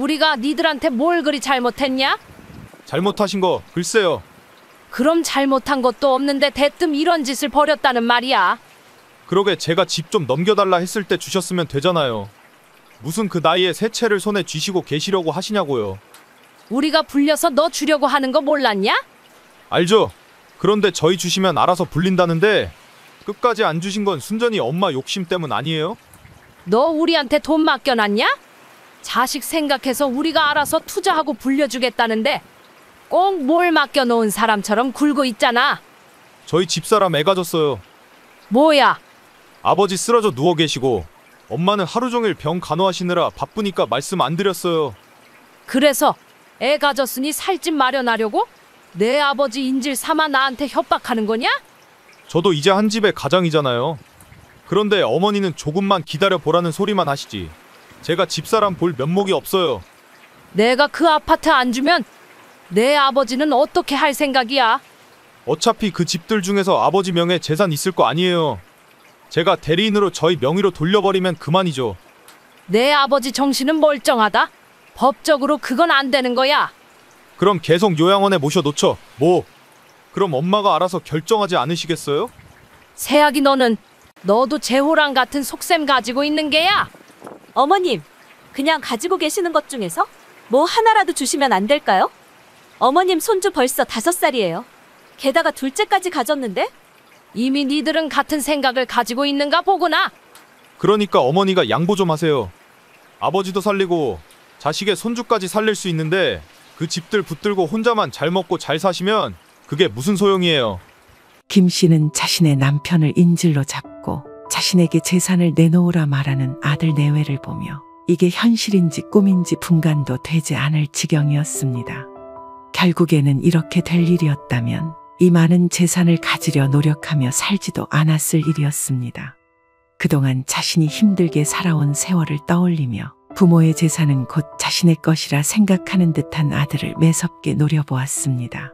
우리가 니들한테 뭘 그리 잘못했냐? 잘못하신 거 글쎄요. 그럼 잘못한 것도 없는데 대뜸 이런 짓을 벌였다는 말이야. 그러게 제가 집 좀 넘겨달라 했을 때 주셨으면 되잖아요. 무슨 그 나이에 새 채를 손에 쥐시고 계시려고 하시냐고요. 우리가 불려서 너 주려고 하는 거 몰랐냐? 알죠? 그런데 저희 주시면 알아서 불린다는데 끝까지 안 주신 건 순전히 엄마 욕심 때문 아니에요? 너 우리한테 돈 맡겨놨냐? 자식 생각해서 우리가 알아서 투자하고 불려주겠다는데 꼭 뭘 맡겨놓은 사람처럼 굴고 있잖아. 저희 집사람 애 가졌어요. 뭐야? 아버지 쓰러져 누워 계시고 엄마는 하루 종일 병 간호하시느라 바쁘니까 말씀 안 드렸어요. 그래서 애 가졌으니 살집 마련하려고? 내 아버지 인질 삼아 나한테 협박하는 거냐? 저도 이제 한 집의 가장이잖아요. 그런데 어머니는 조금만 기다려보라는 소리만 하시지. 제가 집사람 볼 면목이 없어요. 내가 그 아파트 안 주면 내 아버지는 어떻게 할 생각이야? 어차피 그 집들 중에서 아버지 명의 재산 있을 거 아니에요. 제가 대리인으로 저희 명의로 돌려버리면 그만이죠. 내 아버지 정신은 멀쩡하다. 법적으로 그건 안 되는 거야. 그럼 계속 요양원에 모셔놓죠. 뭐? 그럼 엄마가 알아서 결정하지 않으시겠어요? 새아기 너도 재호랑 같은 속셈 가지고 있는 게야. 어머님, 그냥 가지고 계시는 것 중에서 뭐 하나라도 주시면 안 될까요? 어머님 손주 벌써 5살이에요. 게다가 둘째까지 가졌는데? 이미 니들은 같은 생각을 가지고 있는가 보구나. 그러니까 어머니가 양보 좀 하세요. 아버지도 살리고 자식의 손주까지 살릴 수 있는데 그 집들 붙들고 혼자만 잘 먹고 잘 사시면 그게 무슨 소용이에요. 김 씨는 자신의 남편을 인질로 잡고 자신에게 재산을 내놓으라 말하는 아들 내외를 보며 이게 현실인지 꿈인지 분간도 되지 않을 지경이었습니다. 결국에는 이렇게 될 일이었다면 이 많은 재산을 가지려 노력하며 살지도 않았을 일이었습니다. 그동안 자신이 힘들게 살아온 세월을 떠올리며 부모의 재산은 곧 자신의 것이라 생각하는 듯한 아들을 매섭게 노려보았습니다.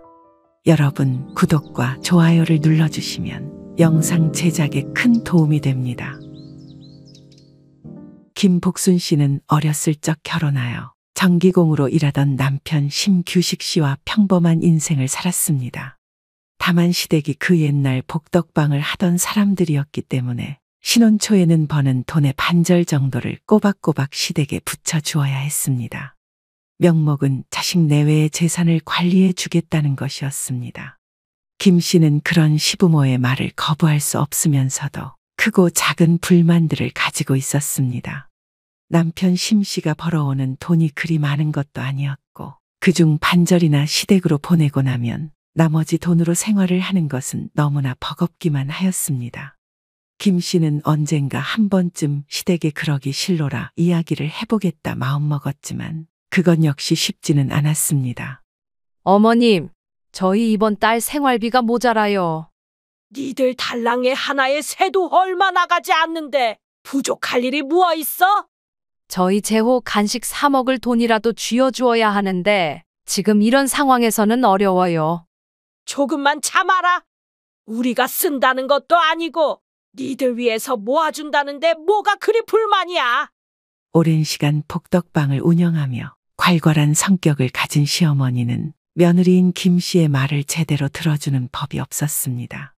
여러분, 구독과 좋아요를 눌러주시면 영상 제작에 큰 도움이 됩니다. 김복순 씨는 어렸을 적 결혼하여 정기공으로 일하던 남편 심규식 씨와 평범한 인생을 살았습니다. 다만 시댁이 그 옛날 복덕방을 하던 사람들이었기 때문에 신혼 초에는 버는 돈의 반절 정도를 꼬박꼬박 시댁에 붙여주어야 했습니다. 명목은 자식 내외의 재산을 관리해 주겠다는 것이었습니다. 김 씨는 그런 시부모의 말을 거부할 수 없으면서도 크고 작은 불만들을 가지고 있었습니다. 남편 심 씨가 벌어오는 돈이 그리 많은 것도 아니었고 그중 반절이나 시댁으로 보내고 나면 나머지 돈으로 생활을 하는 것은 너무나 버겁기만 하였습니다. 김 씨는 언젠가 한 번쯤 시댁에 그러기 실로라 이야기를 해보겠다 마음먹었지만 그건 역시 쉽지는 않았습니다. 어머님, 저희 이번 달 생활비가 모자라요. 니들 달랑에 하나에 새도 얼마 나가지 않는데 부족할 일이 뭐가 있어? 저희 재호 간식 사 먹을 돈이라도 쥐어주어야 하는데 지금 이런 상황에서는 어려워요. 조금만 참아라. 우리가 쓴다는 것도 아니고 니들 위해서 모아준다는데 뭐가 그리 불만이야. 오랜 시간 복덕방을 운영하며 괄괄한 성격을 가진 시어머니는 며느리인 김 씨의 말을 제대로 들어주는 법이 없었습니다.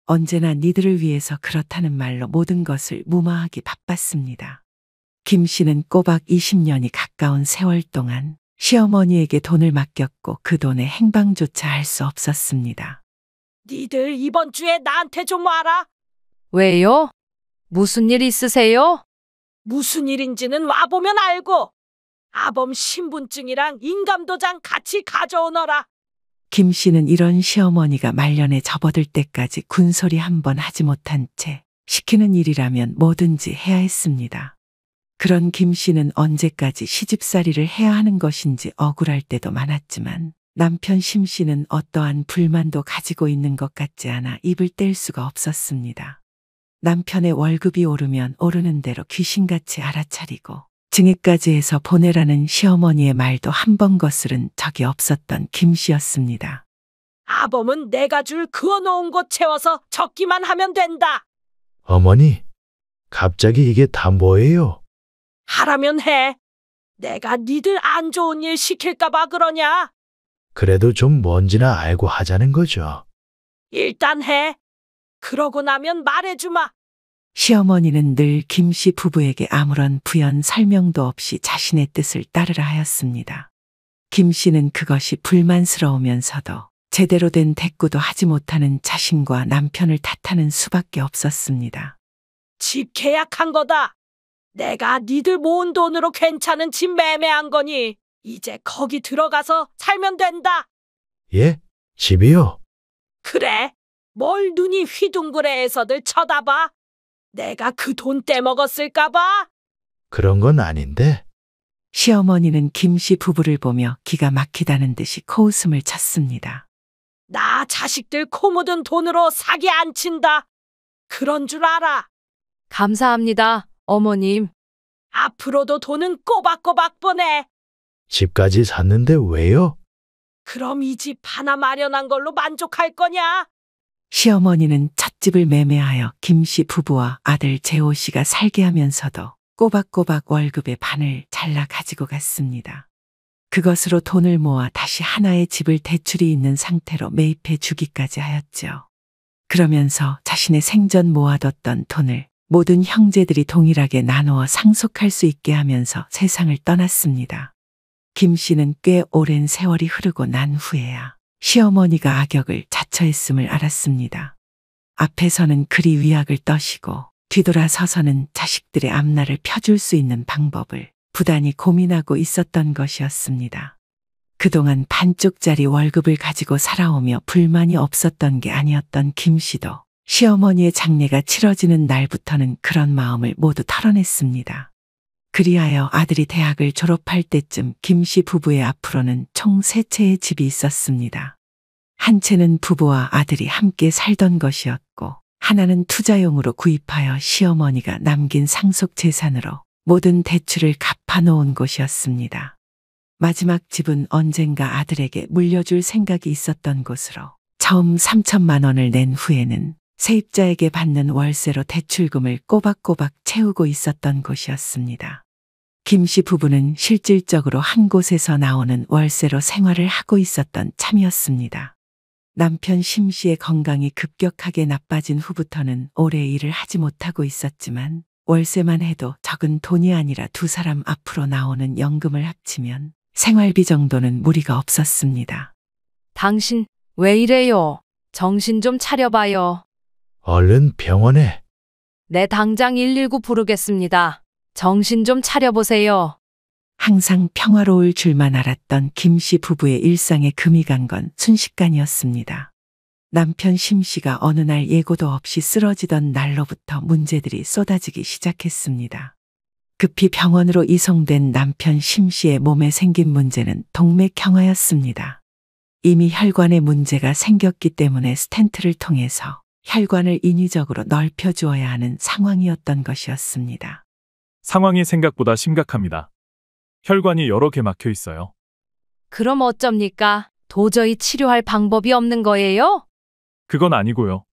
언제나 니들을 위해서 그렇다는 말로 모든 것을 무마하기 바빴습니다. 김 씨는 꼬박 20년이 가까운 세월 동안 시어머니에게 돈을 맡겼고 그 돈에 행방조차 할 수 없었습니다. 니들 이번 주에 나한테 좀 와라. 왜요? 무슨 일 있으세요? 무슨 일인지는 와보면 알고. 아범 신분증이랑 인감도장 같이 가져오너라. 김 씨는 이런 시어머니가 말년에 접어들 때까지 군소리 한 번 하지 못한 채 시키는 일이라면 뭐든지 해야 했습니다. 그런 김 씨는 언제까지 시집살이를 해야 하는 것인지 억울할 때도 많았지만 남편 심 씨는 어떠한 불만도 가지고 있는 것 같지 않아 입을 뗄 수가 없었습니다. 남편의 월급이 오르면 오르는 대로 귀신같이 알아차리고 증액까지 해서 보내라는 시어머니의 말도 한 번 거스른 적이 없었던 김 씨였습니다. 아범은 내가 줄 그어놓은 곳 채워서 적기만 하면 된다. 어머니, 갑자기 이게 다 뭐예요? 하라면 해. 내가 니들 안 좋은 일 시킬까봐 그러냐? 그래도 좀 뭔지나 알고 하자는 거죠. 일단 해. 그러고 나면 말해주마. 시어머니는 늘 김씨 부부에게 아무런 부연 설명도 없이 자신의 뜻을 따르라 하였습니다. 김씨는 그것이 불만스러우면서도 제대로 된 대꾸도 하지 못하는 자신과 남편을 탓하는 수밖에 없었습니다. 집 계약한 거다. 내가 니들 모은 돈으로 괜찮은 집 매매한 거니 이제 거기 들어가서 살면 된다. 예? 집이요? 그래. 뭘 눈이 휘둥그레해서들 쳐다봐. 내가 그 돈 떼먹었을까봐? 그런 건 아닌데. 시어머니는 김씨 부부를 보며 기가 막히다는 듯이 코웃음을 쳤습니다. 나 자식들 코 묻은 돈으로 사기 안 친다. 그런 줄 알아. 감사합니다, 어머님. 앞으로도 돈은 꼬박꼬박 보내. 집까지 샀는데 왜요? 그럼 이 집 하나 마련한 걸로 만족할 거냐? 시어머니는 첫 집을 매매하여 김씨 부부와 아들 재호 씨가 살게 하면서도 꼬박꼬박 월급의 반을 잘라 가지고 갔습니다. 그것으로 돈을 모아 다시 하나의 집을 대출이 있는 상태로 매입해 주기까지 하였죠. 그러면서 자신의 생전 모아뒀던 돈을 모든 형제들이 동일하게 나누어 상속할 수 있게 하면서 세상을 떠났습니다. 김 씨는 꽤 오랜 세월이 흐르고 난 후에야 시어머니가 악역을 자처했음을 알았습니다. 앞에서는 그리 위약을 떠시고 뒤돌아서서는 자식들의 앞날을 펴줄 수 있는 방법을 부단히 고민하고 있었던 것이었습니다. 그동안 반쪽짜리 월급을 가지고 살아오며 불만이 없었던 게 아니었던 김 씨도 시어머니의 장례가 치러지는 날부터는 그런 마음을 모두 털어냈습니다. 그리하여 아들이 대학을 졸업할 때쯤 김 씨 부부의 앞으로는 총 3채의 집이 있었습니다. 한 채는 부부와 아들이 함께 살던 것이었고 하나는 투자용으로 구입하여 시어머니가 남긴 상속 재산으로 모든 대출을 갚아놓은 곳이었습니다. 마지막 집은 언젠가 아들에게 물려줄 생각이 있었던 곳으로 처음 3천만 원을 낸 후에는 세입자에게 받는 월세로 대출금을 꼬박꼬박 채우고 있었던 곳이었습니다. 김 씨 부부는 실질적으로 한 곳에서 나오는 월세로 생활을 하고 있었던 참이었습니다. 남편 심 씨의 건강이 급격하게 나빠진 후부터는 오래 일을 하지 못하고 있었지만 월세만 해도 적은 돈이 아니라 두 사람 앞으로 나오는 연금을 합치면 생활비 정도는 무리가 없었습니다. 당신 왜 이래요? 정신 좀 차려봐요. 얼른 병원에. 내 당장 119 부르겠습니다. 정신 좀 차려보세요. 항상 평화로울 줄만 알았던 김 씨 부부의 일상에 금이 간 건 순식간이었습니다. 남편 심 씨가 어느 날 예고도 없이 쓰러지던 날로부터 문제들이 쏟아지기 시작했습니다. 급히 병원으로 이송된 남편 심 씨의 몸에 생긴 문제는 동맥경화였습니다. 이미 혈관에 문제가 생겼기 때문에 스텐트를 통해서 혈관을 인위적으로 넓혀주어야 하는 상황이었던 것이었습니다. 상황이 생각보다 심각합니다. 혈관이 여러 개 막혀 있어요. 그럼 어쩝니까? 도저히 치료할 방법이 없는 거예요? 그건 아니고요.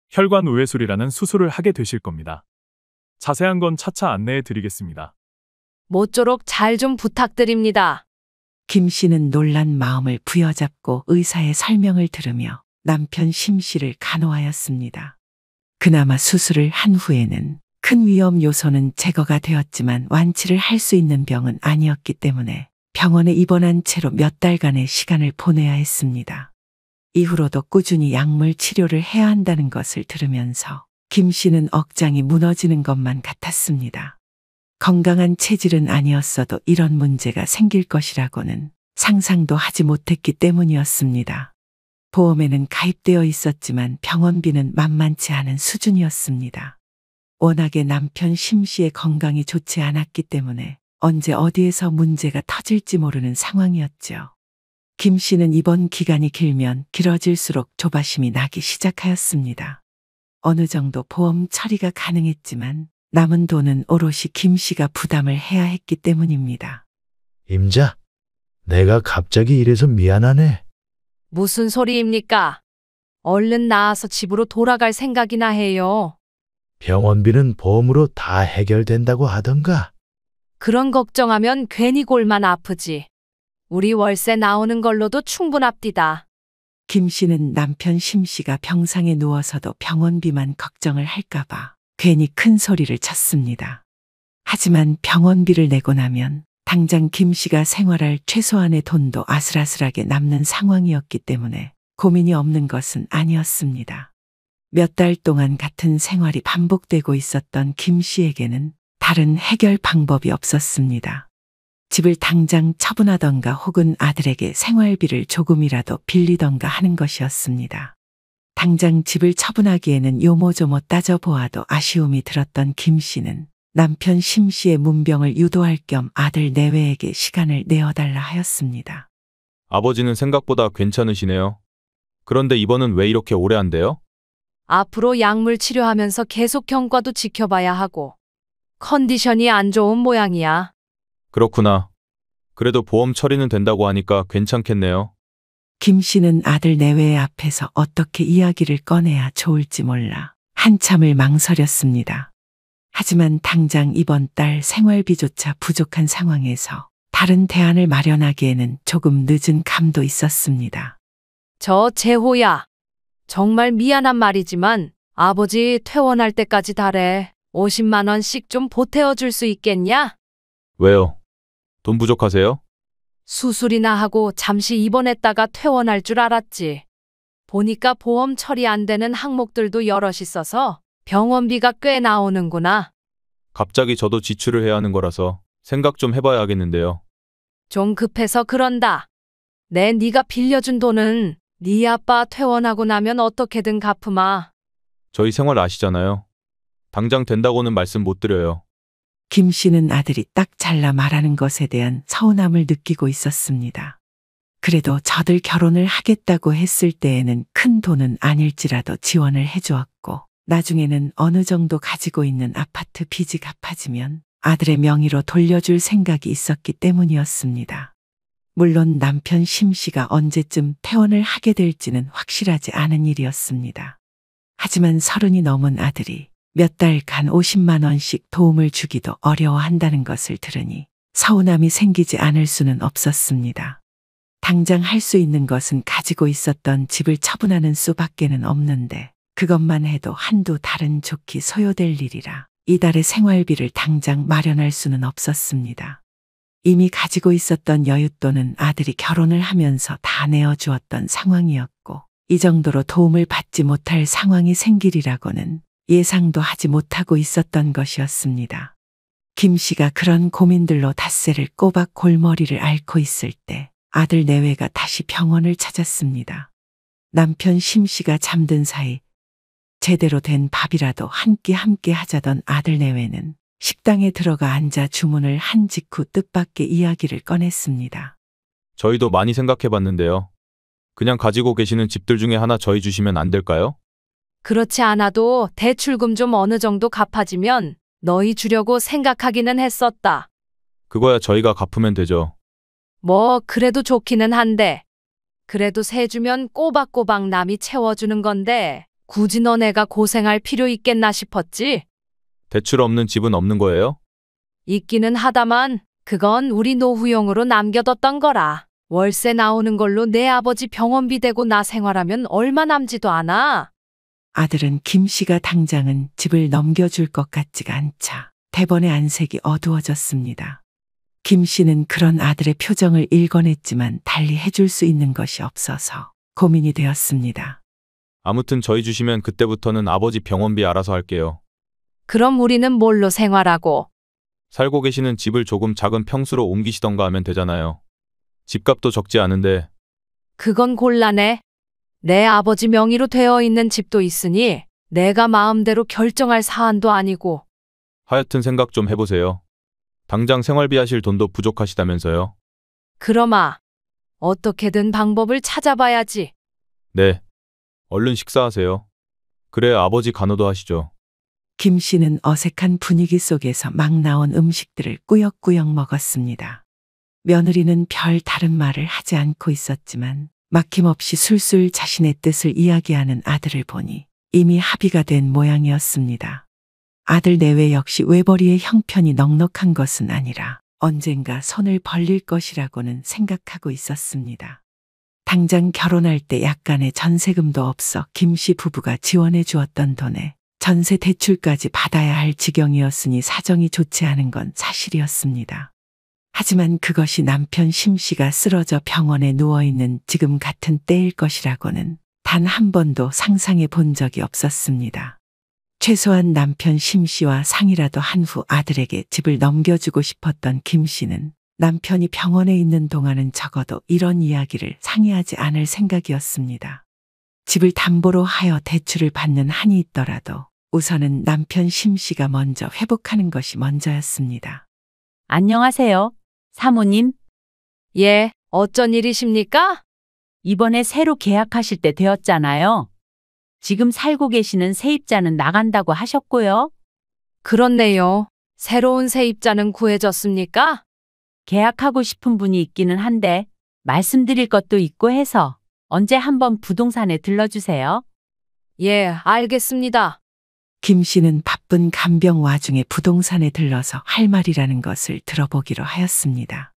혈관 우회술이라는 수술을 하게 되실 겁니다. 자세한 건 차차 안내해 드리겠습니다. 모쪼록 잘 좀 부탁드립니다. 김 씨는 놀란 마음을 부여잡고 의사의 설명을 들으며 남편 심 씨를 간호하였습니다. 그나마 수술을 한 후에는 큰 위험 요소는 제거가 되었지만 완치를 할 수 있는 병은 아니었기 때문에 병원에 입원한 채로 몇 달간의 시간을 보내야 했습니다. 이후로도 꾸준히 약물 치료를 해야 한다는 것을 들으면서 김 씨는 억장이 무너지는 것만 같았습니다. 건강한 체질은 아니었어도 이런 문제가 생길 것이라고는 상상도 하지 못했기 때문이었습니다. 보험에는 가입되어 있었지만 병원비는 만만치 않은 수준이었습니다. 워낙에 남편 심 씨의 건강이 좋지 않았기 때문에 언제 어디에서 문제가 터질지 모르는 상황이었죠. 김 씨는 입원 기간이 길면 길어질수록 조바심이 나기 시작하였습니다. 어느 정도 보험 처리가 가능했지만 남은 돈은 오롯이 김 씨가 부담을 해야 했기 때문입니다. 임자, 내가 갑자기 이래서 미안하네. 무슨 소리입니까? 얼른 나와서 집으로 돌아갈 생각이나 해요. 병원비는 보험으로 다 해결된다고 하던가. 그런 걱정하면 괜히 골만 아프지. 우리 월세 나오는 걸로도 충분합디다. 김 씨는 남편 심 씨가 병상에 누워서도 병원비만 걱정을 할까봐 괜히 큰 소리를 쳤습니다. 하지만 병원비를 내고 나면 당장 김 씨가 생활할 최소한의 돈도 아슬아슬하게 남는 상황이었기 때문에 고민이 없는 것은 아니었습니다. 몇 달 동안 같은 생활이 반복되고 있었던 김 씨에게는 다른 해결 방법이 없었습니다. 집을 당장 처분하던가 혹은 아들에게 생활비를 조금이라도 빌리던가 하는 것이었습니다. 당장 집을 처분하기에는 요모조모 따져보아도 아쉬움이 들었던 김 씨는 남편 심 씨의 문병을 유도할 겸 아들 내외에게 시간을 내어달라 하였습니다. 아버지는 생각보다 괜찮으시네요. 그런데 입원은 왜 이렇게 오래 한대요? 앞으로 약물 치료하면서 계속 경과도 지켜봐야 하고 컨디션이 안 좋은 모양이야. 그렇구나. 그래도 보험 처리는 된다고 하니까 괜찮겠네요. 김 씨는 아들 내외의 앞에서 어떻게 이야기를 꺼내야 좋을지 몰라 한참을 망설였습니다. 하지만 당장 이번 달 생활비조차 부족한 상황에서 다른 대안을 마련하기에는 조금 늦은 감도 있었습니다. 저 재호야. 정말 미안한 말이지만 아버지 퇴원할 때까지 달에 50만 원씩 좀 보태어 줄 수 있겠냐? 왜요? 돈 부족하세요? 수술이나 하고 잠시 입원했다가 퇴원할 줄 알았지. 보니까 보험 처리 안 되는 항목들도 여럿 있어서 병원비가 꽤 나오는구나. 갑자기 저도 지출을 해야 하는 거라서 생각 좀 해봐야 하겠는데요. 좀 급해서 그런다. 네가 빌려준 돈은 네 아빠 퇴원하고 나면 어떻게든 갚으마. 저희 생활 아시잖아요. 당장 된다고는 말씀 못 드려요. 김 씨는 아들이 딱 잘라 말하는 것에 대한 서운함을 느끼고 있었습니다. 그래도 저들 결혼을 하겠다고 했을 때에는 큰 돈은 아닐지라도 지원을 해주었고 나중에는 어느 정도 가지고 있는 아파트 빚이 갚아지면 아들의 명의로 돌려줄 생각이 있었기 때문이었습니다. 물론 남편 심 씨가 언제쯤 퇴원을 하게 될지는 확실하지 않은 일이었습니다. 하지만 30이 넘은 아들이 몇 달간 50만 원씩 도움을 주기도 어려워한다는 것을 들으니 서운함이 생기지 않을 수는 없었습니다. 당장 할 수 있는 것은 가지고 있었던 집을 처분하는 수밖에는 없는데 그것만 해도 한두 달은 좋게 소요될 일이라 이달의 생활비를 당장 마련할 수는 없었습니다. 이미 가지고 있었던 여윳돈은 아들이 결혼을 하면서 다 내어주었던 상황이었고 이 정도로 도움을 받지 못할 상황이 생기리라고는 예상도 하지 못하고 있었던 것이었습니다. 김 씨가 그런 고민들로 닷새를 꼬박 골머리를 앓고 있을 때 아들 내외가 다시 병원을 찾았습니다. 남편 심 씨가 잠든 사이 제대로 된 밥이라도 한 끼 함께 하자던 아들 내외는 식당에 들어가 앉아 주문을 한 직후 뜻밖의 이야기를 꺼냈습니다. 저희도 많이 생각해봤는데요. 그냥 가지고 계시는 집들 중에 하나 저희 주시면 안 될까요? 그렇지 않아도 대출금 좀 어느 정도 갚아지면 너희 주려고 생각하기는 했었다. 그거야 저희가 갚으면 되죠. 뭐 그래도 좋기는 한데 그래도 세 주면 꼬박꼬박 남이 채워주는 건데 굳이 너네가 고생할 필요 있겠나 싶었지. 대출 없는 집은 없는 거예요? 있기는 하다만 그건 우리 노후용으로 남겨뒀던 거라. 월세 나오는 걸로 내 아버지 병원비 대고 나 생활하면 얼마 남지도 않아. 아들은 김 씨가 당장은 집을 넘겨줄 것 같지가 않자 대번의 안색이 어두워졌습니다. 김 씨는 그런 아들의 표정을 읽어냈지만 달리 해줄 수 있는 것이 없어서 고민이 되었습니다. 아무튼 저희 주시면 그때부터는 아버지 병원비 알아서 할게요. 그럼 우리는 뭘로 생활하고? 살고 계시는 집을 조금 작은 평수로 옮기시던가 하면 되잖아요. 집값도 적지 않은데. 그건 곤란해. 내 아버지 명의로 되어 있는 집도 있으니 내가 마음대로 결정할 사안도 아니고. 하여튼 생각 좀 해보세요. 당장 생활비 하실 돈도 부족하시다면서요. 그러마. 어떻게든 방법을 찾아봐야지. 네. 얼른 식사하세요. 그래야 아버지 간호도 하시죠. 김 씨는 어색한 분위기 속에서 막 나온 음식들을 꾸역꾸역 먹었습니다. 며느리는 별 다른 말을 하지 않고 있었지만 막힘없이 술술 자신의 뜻을 이야기하는 아들을 보니 이미 합의가 된 모양이었습니다. 아들 내외 역시 외벌이의 형편이 넉넉한 것은 아니라 언젠가 손을 벌릴 것이라고는 생각하고 있었습니다. 당장 결혼할 때 약간의 전세금도 없어 김씨 부부가 지원해 주었던 돈에 전세 대출까지 받아야 할 지경이었으니 사정이 좋지 않은 건 사실이었습니다. 하지만 그것이 남편 심씨가 쓰러져 병원에 누워있는 지금 같은 때일 것이라고는 단 한 번도 상상해 본 적이 없었습니다. 최소한 남편 심씨와 상이라도 한 후 아들에게 집을 넘겨주고 싶었던 김씨는 남편이 병원에 있는 동안은 적어도 이런 이야기를 상의하지 않을 생각이었습니다. 집을 담보로 하여 대출을 받는 한이 있더라도 우선은 남편 심씨가 먼저 회복하는 것이 먼저였습니다. 안녕하세요, 사모님. 예, 어쩐 일이십니까? 이번에 새로 계약하실 때 되었잖아요. 지금 살고 계시는 세입자는 나간다고 하셨고요. 그렇네요. 새로운 세입자는 구해졌습니까? 계약하고 싶은 분이 있기는 한데 말씀드릴 것도 있고 해서 언제 한번 부동산에 들러주세요. 예, 알겠습니다. 김 씨는 바쁜 간병 와중에 부동산에 들러서 할 말이라는 것을 들어보기로 하였습니다.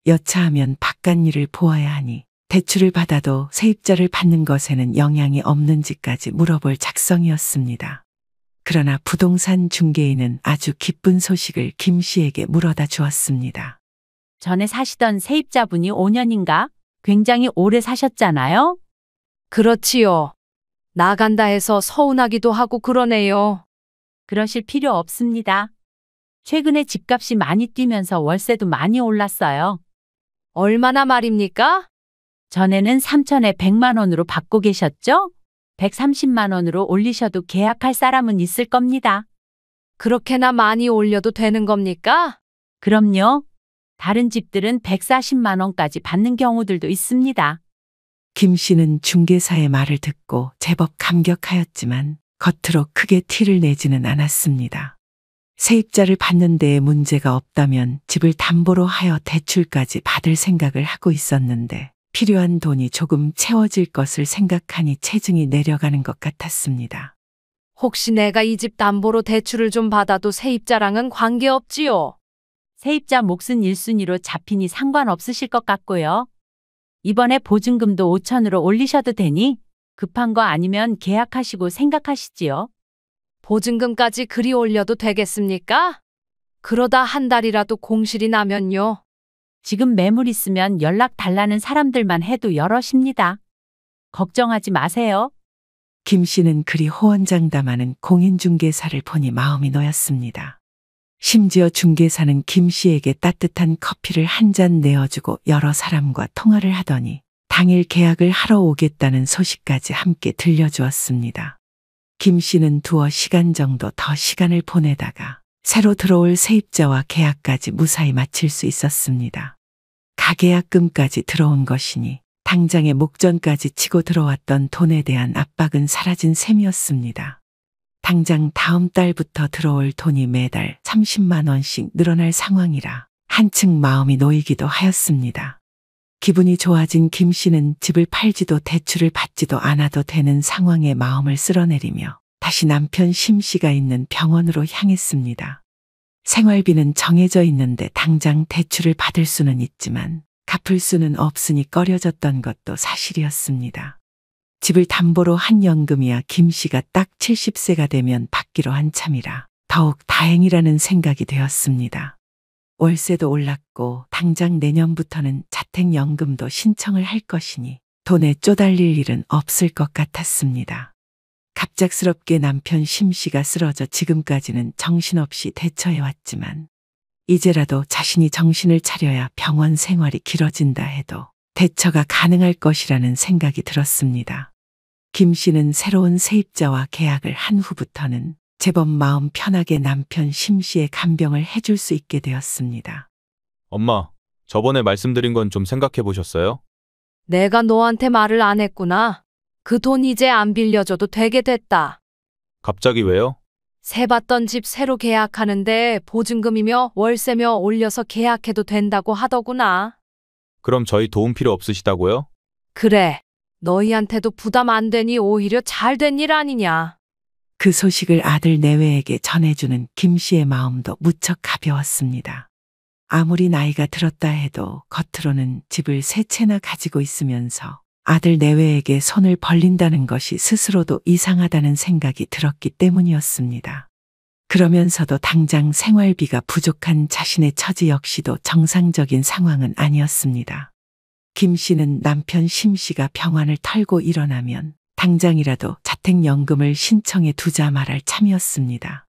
여차하면 바깥일을 보아야 하니 대출을 받아도 세입자를 받는 것에는 영향이 없는지까지 물어볼 작성이었습니다. 그러나 부동산 중개인은 아주 기쁜 소식을 김 씨에게 물어다 주었습니다. 전에 사시던 세입자분이 5년인가 굉장히 오래 사셨잖아요. 그렇지요. 나간다 해서 서운하기도 하고 그러네요. 그러실 필요 없습니다. 최근에 집값이 많이 뛰면서 월세도 많이 올랐어요. 얼마나 말입니까? 전에는 3천에 100만 원으로 받고 계셨죠? 130만 원으로 올리셔도 계약할 사람은 있을 겁니다. 그렇게나 많이 올려도 되는 겁니까? 그럼요. 다른 집들은 140만 원까지 받는 경우들도 있습니다. 김 씨는 중개사의 말을 듣고 제법 감격하였지만 겉으로 크게 티를 내지는 않았습니다. 세입자를 받는 데에 문제가 없다면 집을 담보로 하여 대출까지 받을 생각을 하고 있었는데 필요한 돈이 조금 채워질 것을 생각하니 체증이 내려가는 것 같았습니다. 혹시 내가 이 집 담보로 대출을 좀 받아도 세입자랑은 관계없지요? 세입자 몫은 1순위로 잡히니 상관없으실 것 같고요. 이번에 보증금도 5천으로 올리셔도 되니 급한 거 아니면 계약하시고 생각하시지요. 보증금까지 그리 올려도 되겠습니까? 그러다 한 달이라도 공실이 나면요. 지금 매물 있으면 연락 달라는 사람들만 해도 여럿입니다. 걱정하지 마세요. 김 씨는 그리 호언장담하는 공인중개사를 보니 마음이 놓였습니다. 심지어 중개사는 김 씨에게 따뜻한 커피를 한 잔 내어주고 여러 사람과 통화를 하더니 당일 계약을 하러 오겠다는 소식까지 함께 들려주었습니다. 김 씨는 두어 시간 정도 더 시간을 보내다가 새로 들어올 세입자와 계약까지 무사히 마칠 수 있었습니다. 가계약금까지 들어온 것이니 당장의 목전까지 치고 들어왔던 돈에 대한 압박은 사라진 셈이었습니다. 당장 다음 달부터 들어올 돈이 매달 30만 원씩 늘어날 상황이라 한층 마음이 놓이기도 하였습니다. 기분이 좋아진 김 씨는 집을 팔지도 대출을 받지도 않아도 되는 상황에 마음을 쓸어내리며 다시 남편 심 씨가 있는 병원으로 향했습니다. 생활비는 정해져 있는데 당장 대출을 받을 수는 있지만 갚을 수는 없으니 꺼려졌던 것도 사실이었습니다. 집을 담보로 한 연금이야 김 씨가 딱 70세가 되면 받기로 한 참이라 더욱 다행이라는 생각이 되었습니다. 월세도 올랐고 당장 내년부터는 자택연금도 신청을 할 것이니 돈에 쪼달릴 일은 없을 것 같았습니다. 갑작스럽게 남편 심 씨가 쓰러져 지금까지는 정신없이 대처해왔지만 이제라도 자신이 정신을 차려야 병원 생활이 길어진다 해도 대처가 가능할 것이라는 생각이 들었습니다. 김 씨는 새로운 세입자와 계약을 한 후부터는 제법 마음 편하게 남편 심 씨의 간병을 해줄 수 있게 되었습니다. 엄마, 저번에 말씀드린 건 좀 생각해 보셨어요? 내가 너한테 말을 안 했구나. 그 돈 이제 안 빌려줘도 되게 됐다. 갑자기 왜요? 새 받던 집 새로 계약하는데 보증금이며 월세며 올려서 계약해도 된다고 하더구나. 그럼 저희 도움 필요 없으시다고요? 그래. 너희한테도 부담 안 되니 오히려 잘 된 일 아니냐. 그 소식을 아들 내외에게 전해주는 김 씨의 마음도 무척 가벼웠습니다. 아무리 나이가 들었다 해도 겉으로는 집을 세 채나 가지고 있으면서 아들 내외에게 손을 벌린다는 것이 스스로도 이상하다는 생각이 들었기 때문이었습니다. 그러면서도 당장 생활비가 부족한 자신의 처지 역시도 정상적인 상황은 아니었습니다. 김 씨는 남편 심 씨가 병환을 털고 일어나면 당장이라도 자택연금을 신청해 두자 말할 참이었습니다.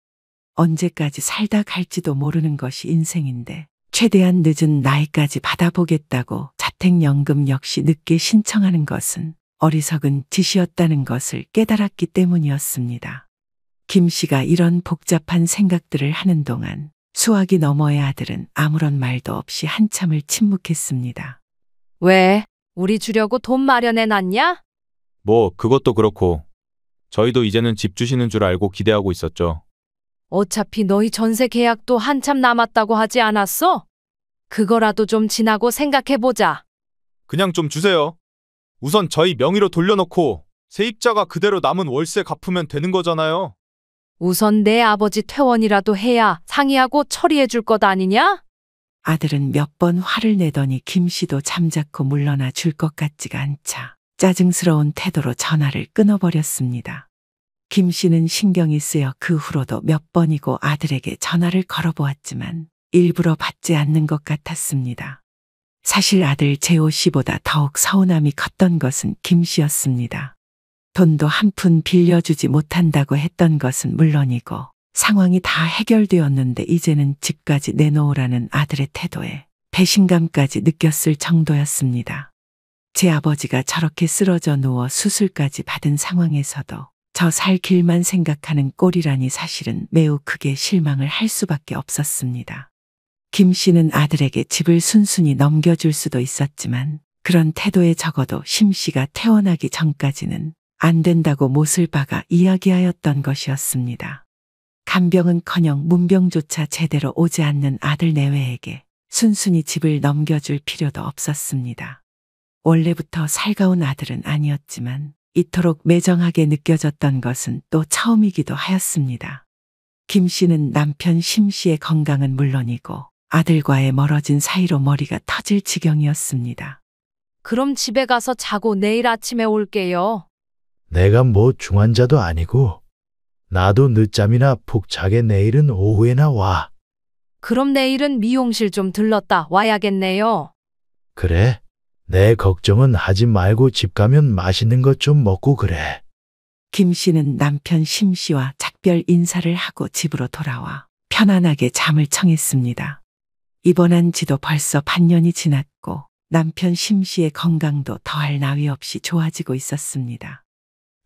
언제까지 살다 갈지도 모르는 것이 인생인데 최대한 늦은 나이까지 받아보겠다고 자택연금 역시 늦게 신청하는 것은 어리석은 짓이었다는 것을 깨달았기 때문이었습니다. 김 씨가 이런 복잡한 생각들을 하는 동안 수학이 너머의 아들은 아무런 말도 없이 한참을 침묵했습니다. 왜? 우리 주려고 돈 마련해 놨냐? 뭐 그것도 그렇고 저희도 이제는 집 주시는 줄 알고 기대하고 있었죠. 어차피 너희 전세 계약도 한참 남았다고 하지 않았어? 그거라도 좀 지나고 생각해보자. 그냥 좀 주세요. 우선 저희 명의로 돌려놓고 세입자가 그대로 남은 월세 갚으면 되는 거잖아요. 우선 내 아버지 퇴원이라도 해야 상의하고 처리해 줄 것 아니냐? 아들은 몇 번 화를 내더니 김 씨도 잠자코 물러나 줄 것 같지가 않자 짜증스러운 태도로 전화를 끊어버렸습니다. 김 씨는 신경이 쓰여 그 후로도 몇 번이고 아들에게 전화를 걸어보았지만 일부러 받지 않는 것 같았습니다. 사실 아들 재호 씨보다 더욱 서운함이 컸던 것은 김 씨였습니다. 돈도 한 푼 빌려주지 못한다고 했던 것은 물론이고 상황이 다 해결되었는데 이제는 집까지 내놓으라는 아들의 태도에 배신감까지 느꼈을 정도였습니다. 제 아버지가 저렇게 쓰러져 누워 수술까지 받은 상황에서도 저 살 길만 생각하는 꼴이라니 사실은 매우 크게 실망을 할 수밖에 없었습니다. 김 씨는 아들에게 집을 순순히 넘겨줄 수도 있었지만 그런 태도에 적어도 심 씨가 퇴원하기 전까지는 안 된다고 못을 박아 이야기하였던 것이었습니다. 간병은커녕 문병조차 제대로 오지 않는 아들 내외에게 순순히 집을 넘겨줄 필요도 없었습니다. 원래부터 살가운 아들은 아니었지만 이토록 매정하게 느껴졌던 것은 또 처음이기도 하였습니다. 김 씨는 남편 심 씨의 건강은 물론이고 아들과의 멀어진 사이로 머리가 터질 지경이었습니다. 그럼 집에 가서 자고 내일 아침에 올게요. 내가 뭐 중환자도 아니고 나도 늦잠이나 푹 자게 내일은 오후에나 와. 그럼 내일은 미용실 좀 들렀다 와야겠네요. 그래? 내 걱정은 하지 말고 집 가면 맛있는 것 좀 먹고 그래. 김 씨는 남편 심 씨와 작별 인사를 하고 집으로 돌아와 편안하게 잠을 청했습니다. 입원한 지도 벌써 반년이 지났고 남편 심 씨의 건강도 더할 나위 없이 좋아지고 있었습니다.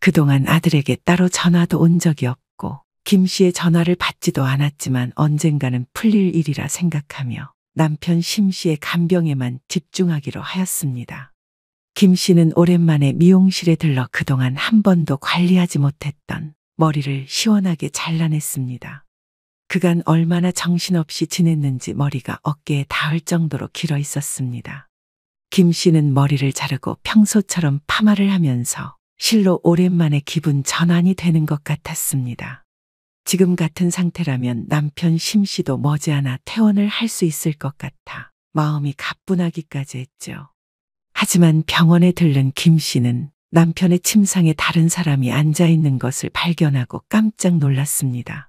그동안 아들에게 따로 전화도 온 적이 없고 김 씨의 전화를 받지도 않았지만 언젠가는 풀릴 일이라 생각하며 남편 심 씨의 간병에만 집중하기로 하였습니다. 김 씨는 오랜만에 미용실에 들러 그동안 한 번도 관리하지 못했던 머리를 시원하게 잘라냈습니다. 그간 얼마나 정신없이 지냈는지 머리가 어깨에 닿을 정도로 길어 있었습니다. 김 씨는 머리를 자르고 평소처럼 파마를 하면서 실로 오랜만에 기분 전환이 되는 것 같았습니다. 지금 같은 상태라면 남편 심 씨도 머지않아 퇴원을 할 수 있을 것 같아 마음이 가뿐하기까지 했죠. 하지만 병원에 들른 김 씨는 남편의 침상에 다른 사람이 앉아 있는 것을 발견하고 깜짝 놀랐습니다.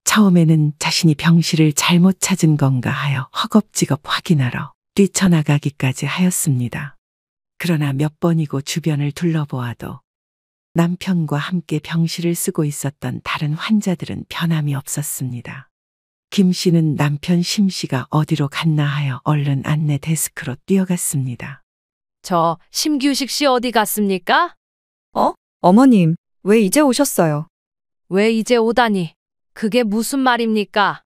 처음에는 자신이 병실을 잘못 찾은 건가 하여 허겁지겁 확인하러 뛰쳐나가기까지 하였습니다. 그러나 몇 번이고 주변을 둘러보아도 남편과 함께 병실을 쓰고 있었던 다른 환자들은 변함이 없었습니다. 김 씨는 남편 심 씨가 어디로 갔나 하여 얼른 안내 데스크로 뛰어갔습니다. 저 심규식 씨 어디 갔습니까? 어머님, 왜 이제 오셨어요? 왜 이제 오다니? 그게 무슨 말입니까?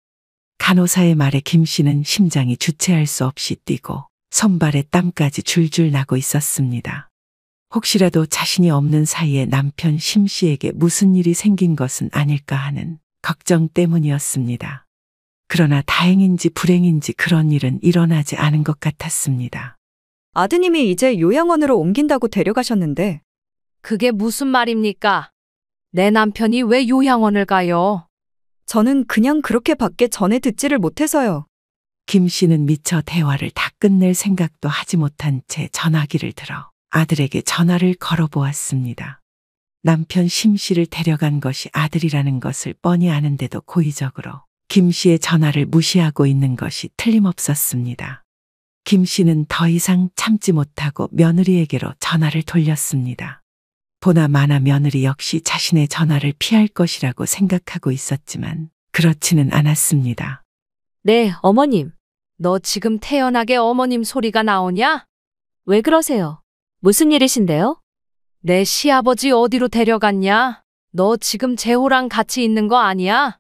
간호사의 말에 김 씨는 심장이 주체할 수 없이 뛰고 손발에 땀까지 줄줄 나고 있었습니다. 혹시라도 자신이 없는 사이에 남편 심 씨에게 무슨 일이 생긴 것은 아닐까 하는 걱정 때문이었습니다. 그러나 다행인지 불행인지 그런 일은 일어나지 않은 것 같았습니다. 아드님이 이제 요양원으로 옮긴다고 데려가셨는데 그게 무슨 말입니까? 내 남편이 왜 요양원을 가요? 저는 그냥 그렇게 밖에 전해 듣지를 못해서요. 김 씨는 미처 대화를 다 끝낼 생각도 하지 못한 채 전화기를 들어 아들에게 전화를 걸어보았습니다. 남편 심 씨를 데려간 것이 아들이라는 것을 뻔히 아는데도 고의적으로 김 씨의 전화를 무시하고 있는 것이 틀림없었습니다. 김 씨는 더 이상 참지 못하고 며느리에게로 전화를 돌렸습니다. 보나 마나 며느리 역시 자신의 전화를 피할 것이라고 생각하고 있었지만 그렇지는 않았습니다. 네, 어머님. 너 지금 태연하게 어머님 소리가 나오냐? 왜 그러세요? 무슨 일이신데요? 내 시아버지 어디로 데려갔냐? 너 지금 재호랑 같이 있는 거 아니야?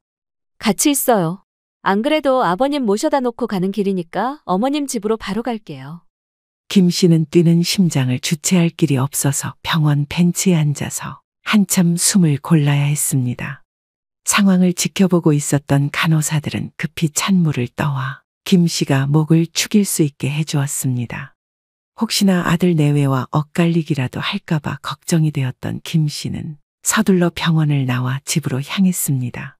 같이 있어요. 안 그래도 아버님 모셔다 놓고 가는 길이니까 어머님 집으로 바로 갈게요. 김 씨는 뛰는 심장을 주체할 길이 없어서 병원 벤치에 앉아서 한참 숨을 골라야 했습니다. 상황을 지켜보고 있었던 간호사들은 급히 찬물을 떠와 김 씨가 목을 축일 수 있게 해주었습니다. 혹시나 아들 내외와 엇갈리기라도 할까봐 걱정이 되었던 김 씨는 서둘러 병원을 나와 집으로 향했습니다.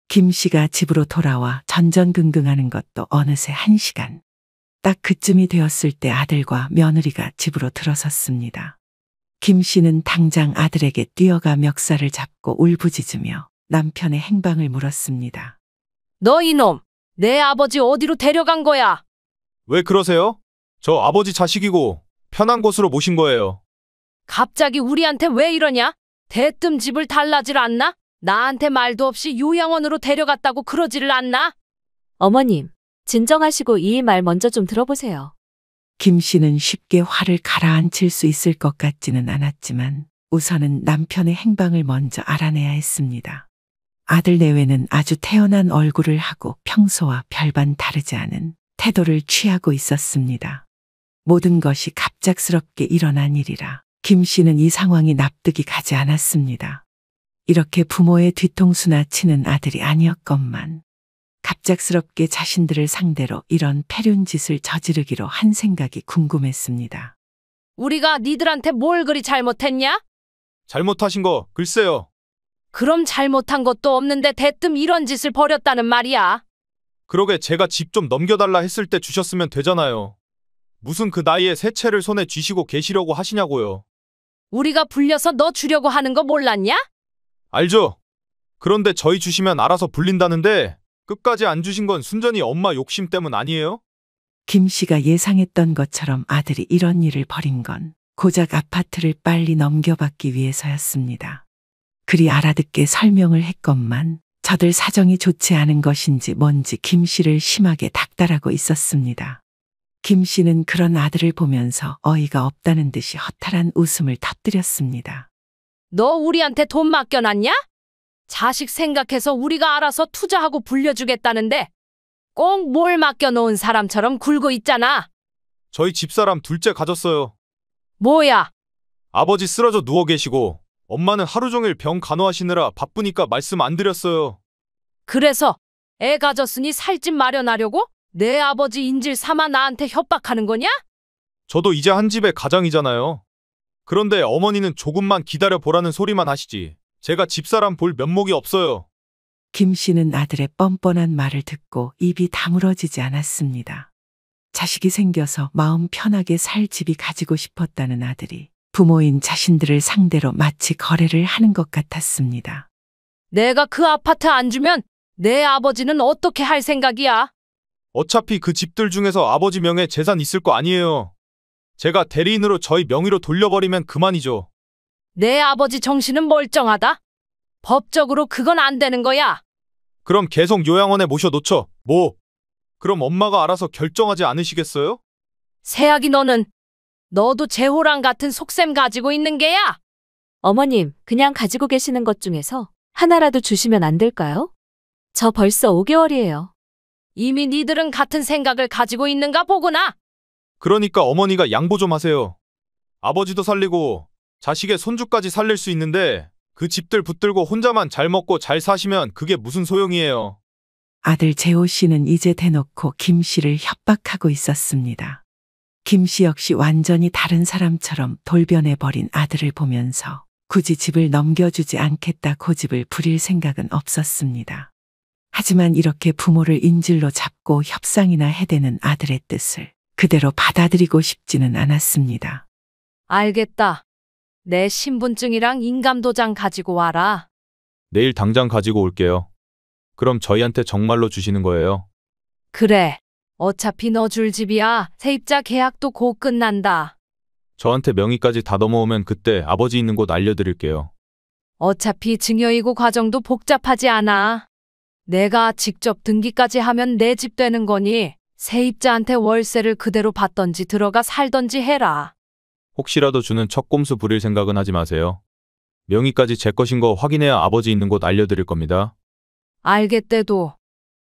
김 씨가 집으로 돌아와 전전긍긍하는 것도 어느새 1시간. 딱 그쯤이 되었을 때 아들과 며느리가 집으로 들어섰습니다. 김 씨는 당장 아들에게 뛰어가 멱살을 잡고 울부짖으며 남편의 행방을 물었습니다. 너 이놈, 내 아버지 어디로 데려간 거야? 왜 그러세요? 저 아버지 자식이고 편한 곳으로 모신 거예요. 갑자기 우리한테 왜 이러냐? 대뜸 집을 달라질 않나? 나한테 말도 없이 요양원으로 데려갔다고 그러지를 않나? 어머님, 진정하시고 이 말 먼저 좀 들어보세요. 김 씨는 쉽게 화를 가라앉힐 수 있을 것 같지는 않았지만 우선은 남편의 행방을 먼저 알아내야 했습니다. 아들 내외는 아주 태연한 얼굴을 하고 평소와 별반 다르지 않은 태도를 취하고 있었습니다. 모든 것이 갑작스럽게 일어난 일이라 김 씨는 이 상황이 납득이 가지 않았습니다. 이렇게 부모의 뒤통수나 치는 아들이 아니었건만 갑작스럽게 자신들을 상대로 이런 패륜짓을 저지르기로 한 생각이 궁금했습니다. 우리가 니들한테 뭘 그리 잘못했냐? 잘못하신 거 글쎄요. 그럼 잘못한 것도 없는데 대뜸 이런 짓을 벌였다는 말이야. 그러게 제가 집 좀 넘겨달라 했을 때 주셨으면 되잖아요. 무슨 그 나이에 새 채를 손에 쥐시고 계시려고 하시냐고요. 우리가 불려서 너 주려고 하는 거 몰랐냐? 알죠? 그런데 저희 주시면 알아서 불린다는데 끝까지 안 주신 건 순전히 엄마 욕심 때문 아니에요? 김 씨가 예상했던 것처럼 아들이 이런 일을 벌인 건 고작 아파트를 빨리 넘겨받기 위해서였습니다. 그리 알아듣게 설명을 했건만 저들 사정이 좋지 않은 것인지 뭔지 김 씨를 심하게 닥달하고 있었습니다. 김 씨는 그런 아들을 보면서 어이가 없다는 듯이 허탈한 웃음을 터뜨렸습니다. 너 우리한테 돈 맡겨놨냐? 자식 생각해서 우리가 알아서 투자하고 불려주겠다는데 꼭 뭘 맡겨놓은 사람처럼 굴고 있잖아. 저희 집사람 둘째 가졌어요. 뭐야? 아버지 쓰러져 누워 계시고 엄마는 하루 종일 병 간호하시느라 바쁘니까 말씀 안 드렸어요. 그래서 애 가졌으니 살집 마련하려고? 내 아버지 인질 삼아 나한테 협박하는 거냐? 저도 이제 한 집의 가장이잖아요. 그런데 어머니는 조금만 기다려 보라는 소리만 하시지. 제가 집사람 볼 면목이 없어요. 김 씨는 아들의 뻔뻔한 말을 듣고 입이 다물어지지 않았습니다. 자식이 생겨서 마음 편하게 살 집이 가지고 싶었다는 아들이 부모인 자신들을 상대로 마치 거래를 하는 것 같았습니다. 내가 그 아파트 안 주면 내 아버지는 어떻게 할 생각이야? 어차피 그 집들 중에서 아버지 명의 재산 있을 거 아니에요. 제가 대리인으로 저희 명의로 돌려버리면 그만이죠. 내 아버지 정신은 멀쩡하다. 법적으로 그건 안 되는 거야. 그럼 계속 요양원에 모셔놓죠. 뭐? 그럼 엄마가 알아서 결정하지 않으시겠어요? 새아기 너도 재호랑 같은 속셈 가지고 있는 게야? 어머님, 그냥 가지고 계시는 것 중에서 하나라도 주시면 안 될까요? 저 벌써 5개월이에요. 이미 니들은 같은 생각을 가지고 있는가 보구나. 그러니까 어머니가 양보 좀 하세요. 아버지도 살리고 자식의 손주까지 살릴 수 있는데 그 집들 붙들고 혼자만 잘 먹고 잘 사시면 그게 무슨 소용이에요. 아들 재호 씨는 이제 대놓고 김 씨를 협박하고 있었습니다. 김 씨 역시 완전히 다른 사람처럼 돌변해버린 아들을 보면서 굳이 집을 넘겨주지 않겠다 고집을 부릴 생각은 없었습니다. 하지만 이렇게 부모를 인질로 잡고 협상이나 해대는 아들의 뜻을 그대로 받아들이고 싶지는 않았습니다. 알겠다. 내 신분증이랑 인감도장 가지고 와라. 내일 당장 가지고 올게요. 그럼 저희한테 정말로 주시는 거예요? 그래. 어차피 너 줄 집이야. 세입자 계약도 곧 끝난다. 저한테 명의까지 다 넘어오면 그때 아버지 있는 곳 알려드릴게요. 어차피 증여이고 과정도 복잡하지 않아. 내가 직접 등기까지 하면 내 집 되는 거니 세입자한테 월세를 그대로 받던지 들어가 살던지 해라. 혹시라도 주는 척꼼수 부릴 생각은 하지 마세요. 명의까지 제 것인 거 확인해야 아버지 있는 곳 알려드릴 겁니다. 알겠대도.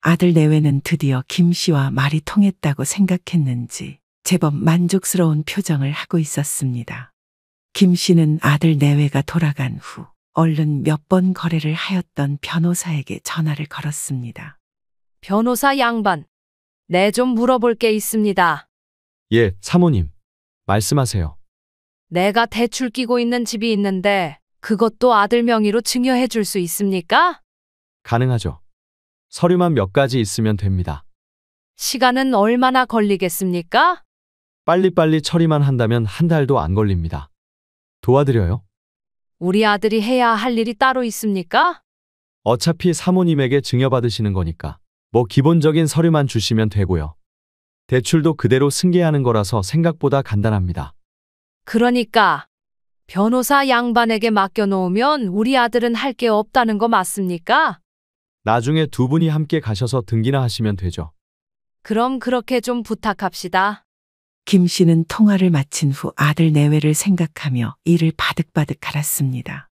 아들 내외는 드디어 김 씨와 말이 통했다고 생각했는지 제법 만족스러운 표정을 하고 있었습니다. 김 씨는 아들 내외가 돌아간 후 얼른 몇 번 거래를 하였던 변호사에게 전화를 걸었습니다. 변호사 양반. 내 좀 물어볼 게 있습니다. 예, 사모님. 말씀하세요. 내가 대출 끼고 있는 집이 있는데 그것도 아들 명의로 증여해 줄 수 있습니까? 가능하죠. 서류만 몇 가지 있으면 됩니다. 시간은 얼마나 걸리겠습니까? 빨리빨리 처리만 한다면 한 달도 안 걸립니다. 도와드려요? 우리 아들이 해야 할 일이 따로 있습니까? 어차피 사모님에게 증여받으시는 거니까 뭐 기본적인 서류만 주시면 되고요. 대출도 그대로 승계하는 거라서 생각보다 간단합니다. 그러니까 변호사 양반에게 맡겨놓으면 우리 아들은 할 게 없다는 거 맞습니까? 나중에 두 분이 함께 가셔서 등기나 하시면 되죠. 그럼 그렇게 좀 부탁합시다. 김 씨는 통화를 마친 후 아들 내외를 생각하며 이를 바득바득 갈았습니다.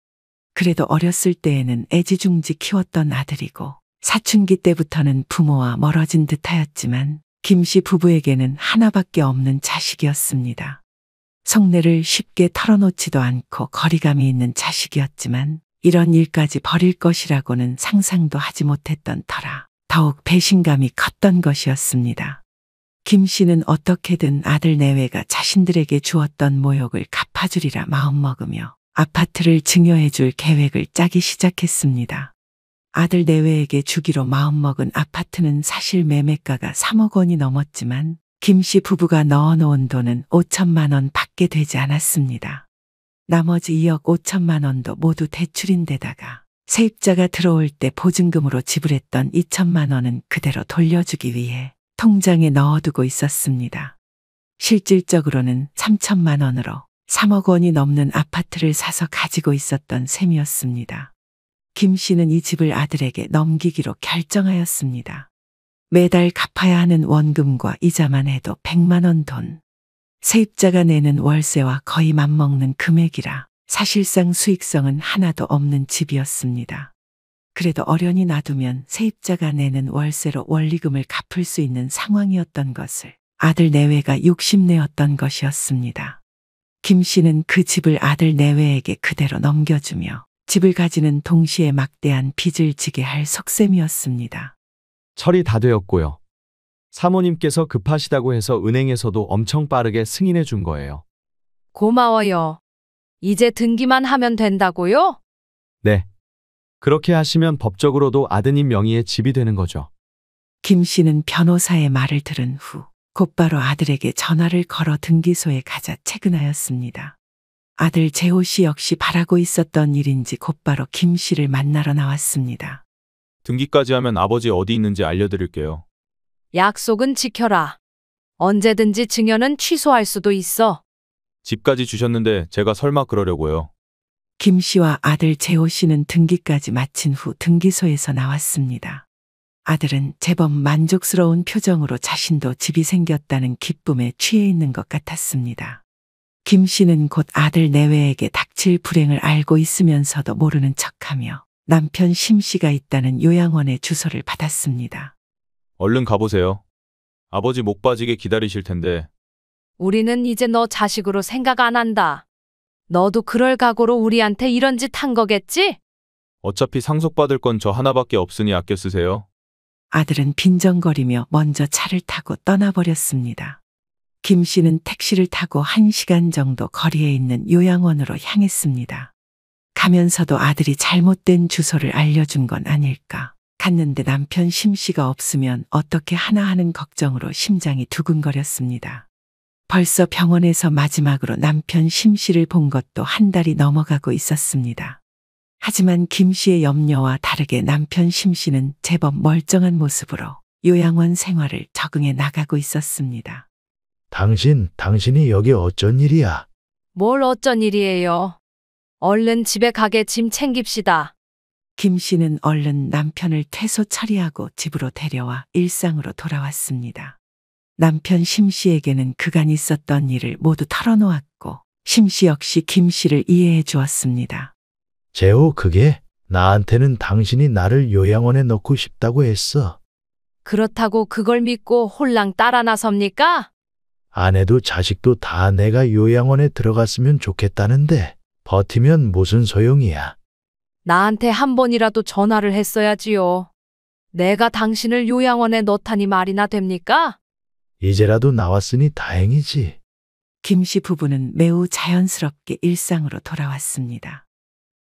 그래도 어렸을 때에는 애지중지 키웠던 아들이고 사춘기 때부터는 부모와 멀어진 듯하였지만 김 씨 부부에게는 하나밖에 없는 자식이었습니다. 속내를 쉽게 털어놓지도 않고 거리감이 있는 자식이었지만 이런 일까지 벌일 것이라고는 상상도 하지 못했던 터라 더욱 배신감이 컸던 것이었습니다. 김 씨는 어떻게든 아들 내외가 자신들에게 주었던 모욕을 갚아주리라 마음먹으며 아파트를 증여해줄 계획을 짜기 시작했습니다. 아들 내외에게 주기로 마음먹은 아파트는 사실 매매가가 3억 원이 넘었지만 김 씨 부부가 넣어놓은 돈은 5천만 원 밖에 되지 않았습니다. 나머지 2억 5천만 원도 모두 대출인데다가 세입자가 들어올 때 보증금으로 지불했던 2천만 원은 그대로 돌려주기 위해 통장에 넣어두고 있었습니다. 실질적으로는 3천만 원으로 3억 원이 넘는 아파트를 사서 가지고 있었던 셈이었습니다. 김 씨는 이 집을 아들에게 넘기기로 결정하였습니다. 매달 갚아야 하는 원금과 이자만 해도 100만 원 돈. 세입자가 내는 월세와 거의 맞먹는 금액이라 사실상 수익성은 하나도 없는 집이었습니다. 그래도 어련히 놔두면 세입자가 내는 월세로 원리금을 갚을 수 있는 상황이었던 것을 아들 내외가 욕심내었던 것이었습니다. 김 씨는 그 집을 아들 내외에게 그대로 넘겨주며 집을 가지는 동시에 막대한 빚을 지게 할 속셈이었습니다. 처리 다 되었고요. 사모님께서 급하시다고 해서 은행에서도 엄청 빠르게 승인해 준 거예요. 고마워요. 이제 등기만 하면 된다고요? 네. 그렇게 하시면 법적으로도 아드님 명의의 집이 되는 거죠. 김 씨는 변호사의 말을 들은 후 곧바로 아들에게 전화를 걸어 등기소에 가자 퇴근하였습니다. 아들 재호 씨 역시 바라고 있었던 일인지 곧바로 김 씨를 만나러 나왔습니다. 등기까지 하면 아버지 어디 있는지 알려드릴게요. 약속은 지켜라. 언제든지 증여는 취소할 수도 있어. 집까지 주셨는데 제가 설마 그러려고요. 김 씨와 아들 재호 씨는 등기까지 마친 후 등기소에서 나왔습니다. 아들은 제법 만족스러운 표정으로 자신도 집이 생겼다는 기쁨에 취해 있는 것 같았습니다. 김 씨는 곧 아들 내외에게 닥칠 불행을 알고 있으면서도 모르는 척하며 남편 심 씨가 있다는 요양원의 주소를 받았습니다. 얼른 가보세요. 아버지 목 빠지게 기다리실 텐데. 우리는 이제 너 자식으로 생각 안 한다. 너도 그럴 각오로 우리한테 이런 짓 한 거겠지? 어차피 상속받을 건 저 하나밖에 없으니 아껴 쓰세요. 아들은 빈정거리며 먼저 차를 타고 떠나버렸습니다. 김 씨는 택시를 타고 1시간 정도 거리에 있는 요양원으로 향했습니다. 가면서도 아들이 잘못된 주소를 알려준 건 아닐까. 갔는데 남편 심씨가 없으면 어떻게 하나 하는 걱정으로 심장이 두근거렸습니다. 벌써 병원에서 마지막으로 남편 심씨를 본 것도 한 달이 넘어가고 있었습니다. 하지만 김 씨의 염려와 다르게 남편 심씨는 제법 멀쩡한 모습으로 요양원 생활을 적응해 나가고 있었습니다. 당신이 여기 어쩐 일이야? 뭘 어쩐 일이에요. 얼른 집에 가게 짐 챙깁시다. 김 씨는 얼른 남편을 퇴소 처리하고 집으로 데려와 일상으로 돌아왔습니다. 남편 심 씨에게는 그간 있었던 일을 모두 털어놓았고 심 씨 역시 김 씨를 이해해 주었습니다. 재호, 그게 나한테는 당신이 나를 요양원에 넣고 싶다고 했어. 그렇다고 그걸 믿고 홀랑 따라 나섭니까? 아내도 자식도 다 내가 요양원에 들어갔으면 좋겠다는데 버티면 무슨 소용이야. 나한테 한 번이라도 전화를 했어야지요. 내가 당신을 요양원에 넣다니 말이나 됩니까? 이제라도 나왔으니 다행이지. 김 씨 부부는 매우 자연스럽게 일상으로 돌아왔습니다.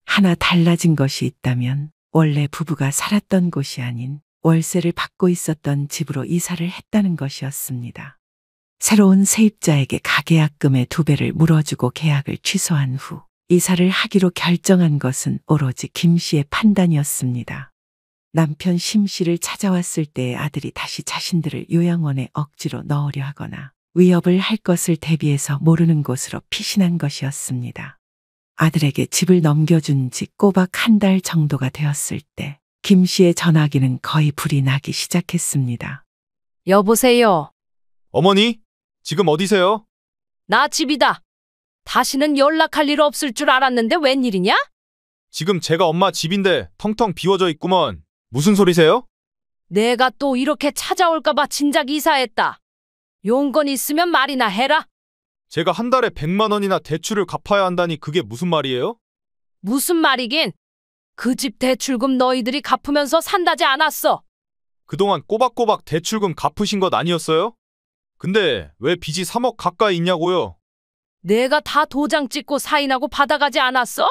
하나 달라진 것이 있다면 원래 부부가 살았던 곳이 아닌 월세를 받고 있었던 집으로 이사를 했다는 것이었습니다. 새로운 세입자에게 가계약금의 2배를 물어주고 계약을 취소한 후 이사를 하기로 결정한 것은 오로지 김 씨의 판단이었습니다. 남편 심 씨를 찾아왔을 때의 아들이 다시 자신들을 요양원에 억지로 넣으려 하거나 위협을 할 것을 대비해서 모르는 곳으로 피신한 것이었습니다. 아들에게 집을 넘겨준 지 꼬박 한 달 정도가 되었을 때 김 씨의 전화기는 거의 불이 나기 시작했습니다. 여보세요. 어머니, 지금 어디세요? 나 집이다. 다시는 연락할 일 없을 줄 알았는데 웬일이냐? 지금 제가 엄마 집인데 텅텅 비워져 있구먼. 무슨 소리세요? 내가 또 이렇게 찾아올까봐 진작 이사했다. 용건 있으면 말이나 해라. 제가 한 달에 100만 원이나 대출을 갚아야 한다니 그게 무슨 말이에요? 무슨 말이긴? 그 집 대출금 너희들이 갚으면서 산다지 않았어. 그동안 꼬박꼬박 대출금 갚으신 것 아니었어요? 근데 왜 빚이 3억 가까이 있냐고요? 내가 다 도장 찍고 사인하고 받아가지 않았어?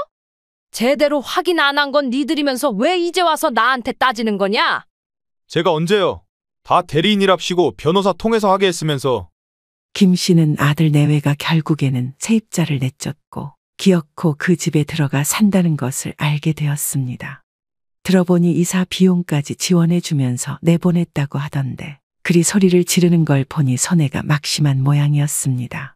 제대로 확인 안 한 건 니들이면서 왜 이제 와서 나한테 따지는 거냐? 제가 언제요? 다 대리인이랍시고 변호사 통해서 하게 했으면서. 김 씨는 아들 내외가 결국에는 세입자를 내쫓고 기어코 그 집에 들어가 산다는 것을 알게 되었습니다. 들어보니 이사 비용까지 지원해 주면서 내보냈다고 하던데 그리 소리를 지르는 걸 보니 손해가 막심한 모양이었습니다.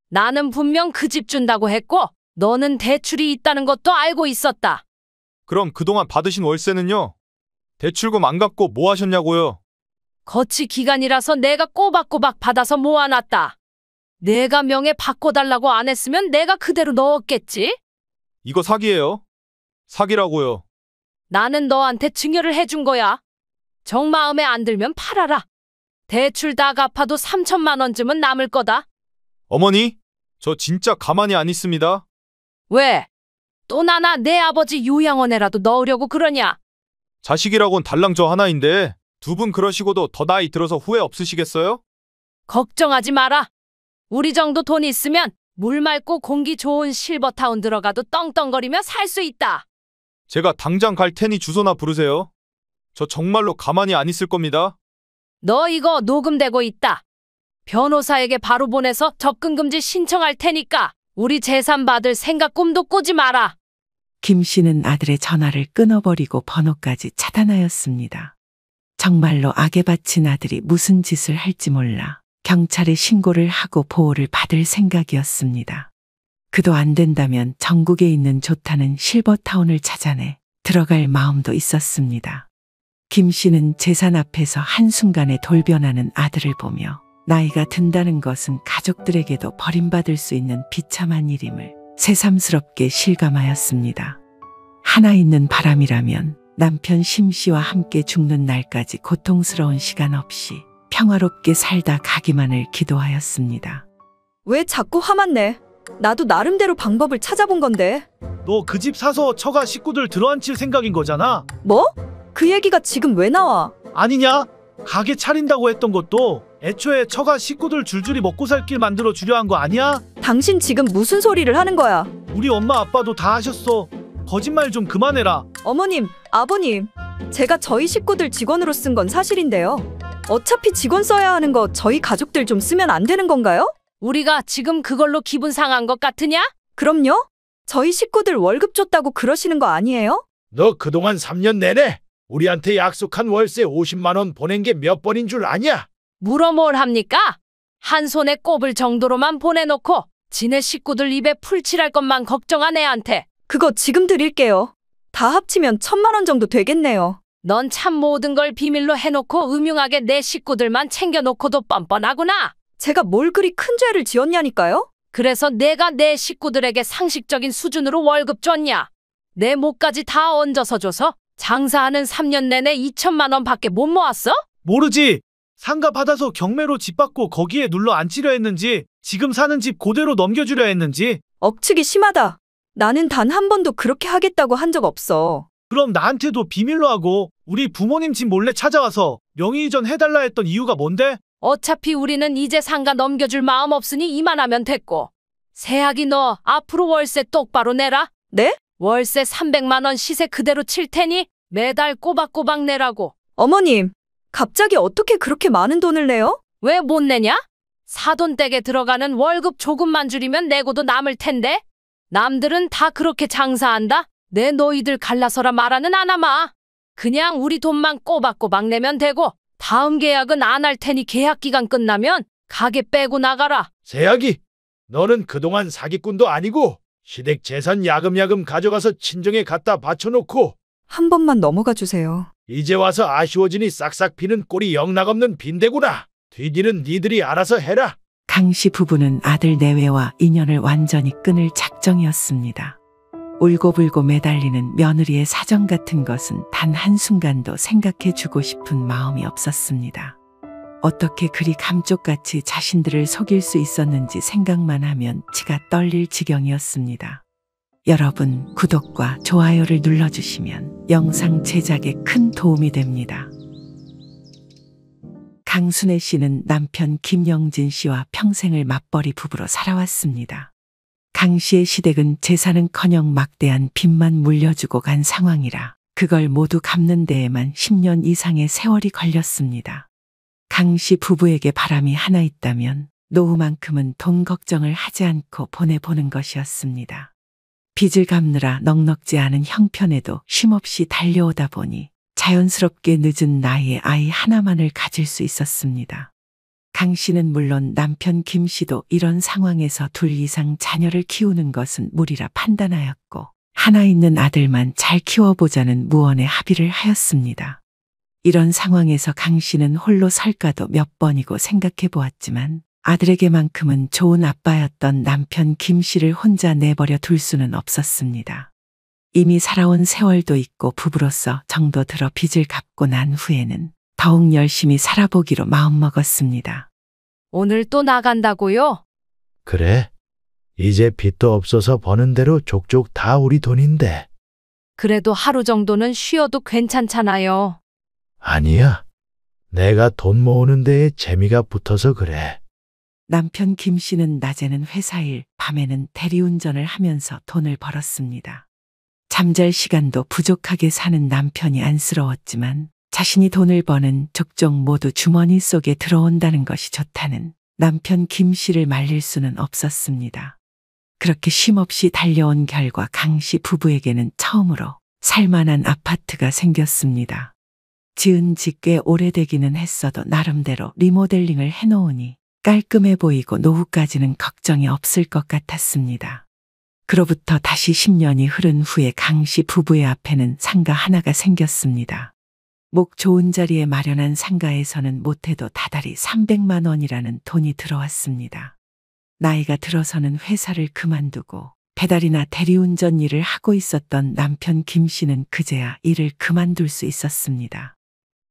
나는 분명 그 집 준다고 했고 너는 대출이 있다는 것도 알고 있었다. 그럼 그동안 받으신 월세는요? 대출금 안 갚고 뭐 하셨냐고요? 거치 기간이라서 내가 꼬박꼬박 받아서 모아놨다. 내가 명예 바꿔달라고 안 했으면 내가 그대로 넣었겠지? 이거 사기예요. 사기라고요. 나는 너한테 증여를 해준 거야. 정 마음에 안 들면 팔아라. 대출 다 갚아도 3천만 원쯤은 남을 거다. 어머니, 저 진짜 가만히 안 있습니다. 왜? 또 나나 내 아버지 요양원에라도 넣으려고 그러냐? 자식이라곤 달랑 저 하나인데 2분 그러시고도 더 나이 들어서 후회 없으시겠어요? 걱정하지 마라. 우리 정도 돈 있으면 물 맑고 공기 좋은 실버타운 들어가도 떵떵거리며 살 수 있다. 제가 당장 갈 테니 주소나 부르세요. 저 정말로 가만히 안 있을 겁니다. 너 이거 녹음되고 있다. 변호사에게 바로 보내서 접근금지 신청할 테니까 우리 재산 받을 생각 꿈도 꾸지 마라. 김 씨는 아들의 전화를 끊어버리고 번호까지 차단하였습니다. 정말로 악에 바친 아들이 무슨 짓을 할지 몰라 경찰에 신고를 하고 보호를 받을 생각이었습니다. 그도 안 된다면 전국에 있는 좋다는 실버타운을 찾아내 들어갈 마음도 있었습니다. 김 씨는 재산 앞에서 한순간에 돌변하는 아들을 보며 나이가 든다는 것은 가족들에게도 버림받을 수 있는 비참한 일임을 새삼스럽게 실감하였습니다. 하나 있는 바람이라면 남편 심 씨와 함께 죽는 날까지 고통스러운 시간 없이 평화롭게 살다 가기만을 기도하였습니다. 왜 자꾸 화만 내? 나도 나름대로 방법을 찾아본 건데. 너 그 집 사서 처가 식구들 들어앉힐 생각인 거잖아. 뭐? 그 얘기가 지금 왜 나와? 아니냐? 가게 차린다고 했던 것도 애초에 처가 식구들 줄줄이 먹고 살 길 만들어 주려 한 거 아니야? 당신 지금 무슨 소리를 하는 거야? 우리 엄마 아빠도 다 하셨어. 거짓말 좀 그만해라. 어머님, 아버님, 제가 저희 식구들 직원으로 쓴 건 사실인데요. 어차피 직원 써야 하는 거 저희 가족들 좀 쓰면 안 되는 건가요? 우리가 지금 그걸로 기분 상한 것 같으냐? 그럼요. 저희 식구들 월급 줬다고 그러시는 거 아니에요? 너 그동안 3년 내내 우리한테 약속한 월세 50만 원 보낸 게 몇 번인 줄 아냐? 물어 뭘 합니까? 한 손에 꼽을 정도로만 보내놓고 지네 식구들 입에 풀칠할 것만 걱정한 애한테. 그거 지금 드릴게요. 다 합치면 1,000만 원 정도 되겠네요. 넌 참 모든 걸 비밀로 해놓고 음흉하게 내 식구들만 챙겨놓고도 뻔뻔하구나. 제가 뭘 그리 큰 죄를 지었냐니까요? 그래서 내가 내 식구들에게 상식적인 수준으로 월급 줬냐? 내 목까지 다 얹어서 줘서 장사하는 3년 내내 2천만 원밖에 못 모았어? 모르지. 상가 받아서 경매로 집 받고 거기에 눌러 앉히려 했는지 지금 사는 집 그대로 넘겨주려 했는지. 억측이 심하다. 나는 단 한 번도 그렇게 하겠다고 한 적 없어. 그럼 나한테도 비밀로 하고 우리 부모님 집 몰래 찾아와서 명의 이전 해달라 했던 이유가 뭔데? 어차피 우리는 이제 상가 넘겨줄 마음 없으니 이만하면 됐고. 새아기 너 앞으로 월세 똑바로 내라. 네? 월세 300만 원 시세 그대로 칠 테니 매달 꼬박꼬박 내라고. 어머님, 갑자기 어떻게 그렇게 많은 돈을 내요? 왜 못 내냐? 사돈댁에 들어가는 월급 조금만 줄이면 내고도 남을 텐데. 남들은 다 그렇게 장사한다. 내 너희들 갈라서라 말하는 아나마. 그냥 우리 돈만 꼬박꼬박 내면 되고 다음 계약은 안 할 테니 계약 기간 끝나면 가게 빼고 나가라. 세아기, 너는 그동안 사기꾼도 아니고 시댁 재산 야금야금 가져가서 친정에 갖다 바쳐놓고 한 번만 넘어가 주세요. 이제 와서 아쉬워지니 싹싹 비는 꼴이 영락없는 빈대구나. 뒤뒤는 니들이 알아서 해라. 강씨 부부는 아들 내외와 인연을 완전히 끊을 작정이었습니다. 울고불고 매달리는 며느리의 사정 같은 것은 단 한순간도 생각해주고 싶은 마음이 없었습니다. 어떻게 그리 감쪽같이 자신들을 속일 수 있었는지 생각만 하면 치가 떨릴 지경이었습니다. 여러분, 구독과 좋아요를 눌러주시면 영상 제작에 큰 도움이 됩니다. 강순애 씨는 남편 김영진 씨와 평생을 맞벌이 부부로 살아왔습니다. 강 씨의 시댁은 재산은커녕 막대한 빚만 물려주고 간 상황이라 그걸 모두 갚는 데에만 10년 이상의 세월이 걸렸습니다. 강 씨 부부에게 바람이 하나 있다면 노후만큼은 돈 걱정을 하지 않고 보내보는 것이었습니다. 빚을 갚느라 넉넉지 않은 형편에도 쉼없이 달려오다 보니 자연스럽게 늦은 나이에 아이 하나만을 가질 수 있었습니다. 강 씨는 물론 남편 김 씨도 이런 상황에서 둘 이상 자녀를 키우는 것은 무리라 판단하였고 하나 있는 아들만 잘 키워보자는 무언의 합의를 하였습니다. 이런 상황에서 강 씨는 홀로 살까도 몇 번이고 생각해 보았지만 아들에게만큼은 좋은 아빠였던 남편 김 씨를 혼자 내버려 둘 수는 없었습니다. 이미 살아온 세월도 있고 부부로서 정도 들어 빚을 갚고 난 후에는 더욱 열심히 살아보기로 마음먹었습니다. 오늘 또 나간다고요? 그래. 이제 빚도 없어서 버는 대로 족족 다 우리 돈인데. 그래도 하루 정도는 쉬어도 괜찮잖아요. 아니야. 내가 돈 모으는 데에 재미가 붙어서 그래. 남편 김 씨는 낮에는 회사일, 밤에는 대리운전을 하면서 돈을 벌었습니다. 잠잘 시간도 부족하게 사는 남편이 안쓰러웠지만 자신이 돈을 버는 족족 모두 주머니 속에 들어온다는 것이 좋다는 남편 김 씨를 말릴 수는 없었습니다. 그렇게 쉼없이 달려온 결과 강 씨 부부에게는 처음으로 살만한 아파트가 생겼습니다. 지은 지 꽤 오래되기는 했어도 나름대로 리모델링을 해놓으니 깔끔해 보이고 노후까지는 걱정이 없을 것 같았습니다. 그로부터 다시 10년이 흐른 후에 강 씨 부부의 앞에는 상가 하나가 생겼습니다. 목 좋은 자리에 마련한 상가에서는 못해도 다달이 300만 원이라는 돈이 들어왔습니다. 나이가 들어서는 회사를 그만두고 배달이나 대리운전 일을 하고 있었던 남편 김 씨는 그제야 일을 그만둘 수 있었습니다.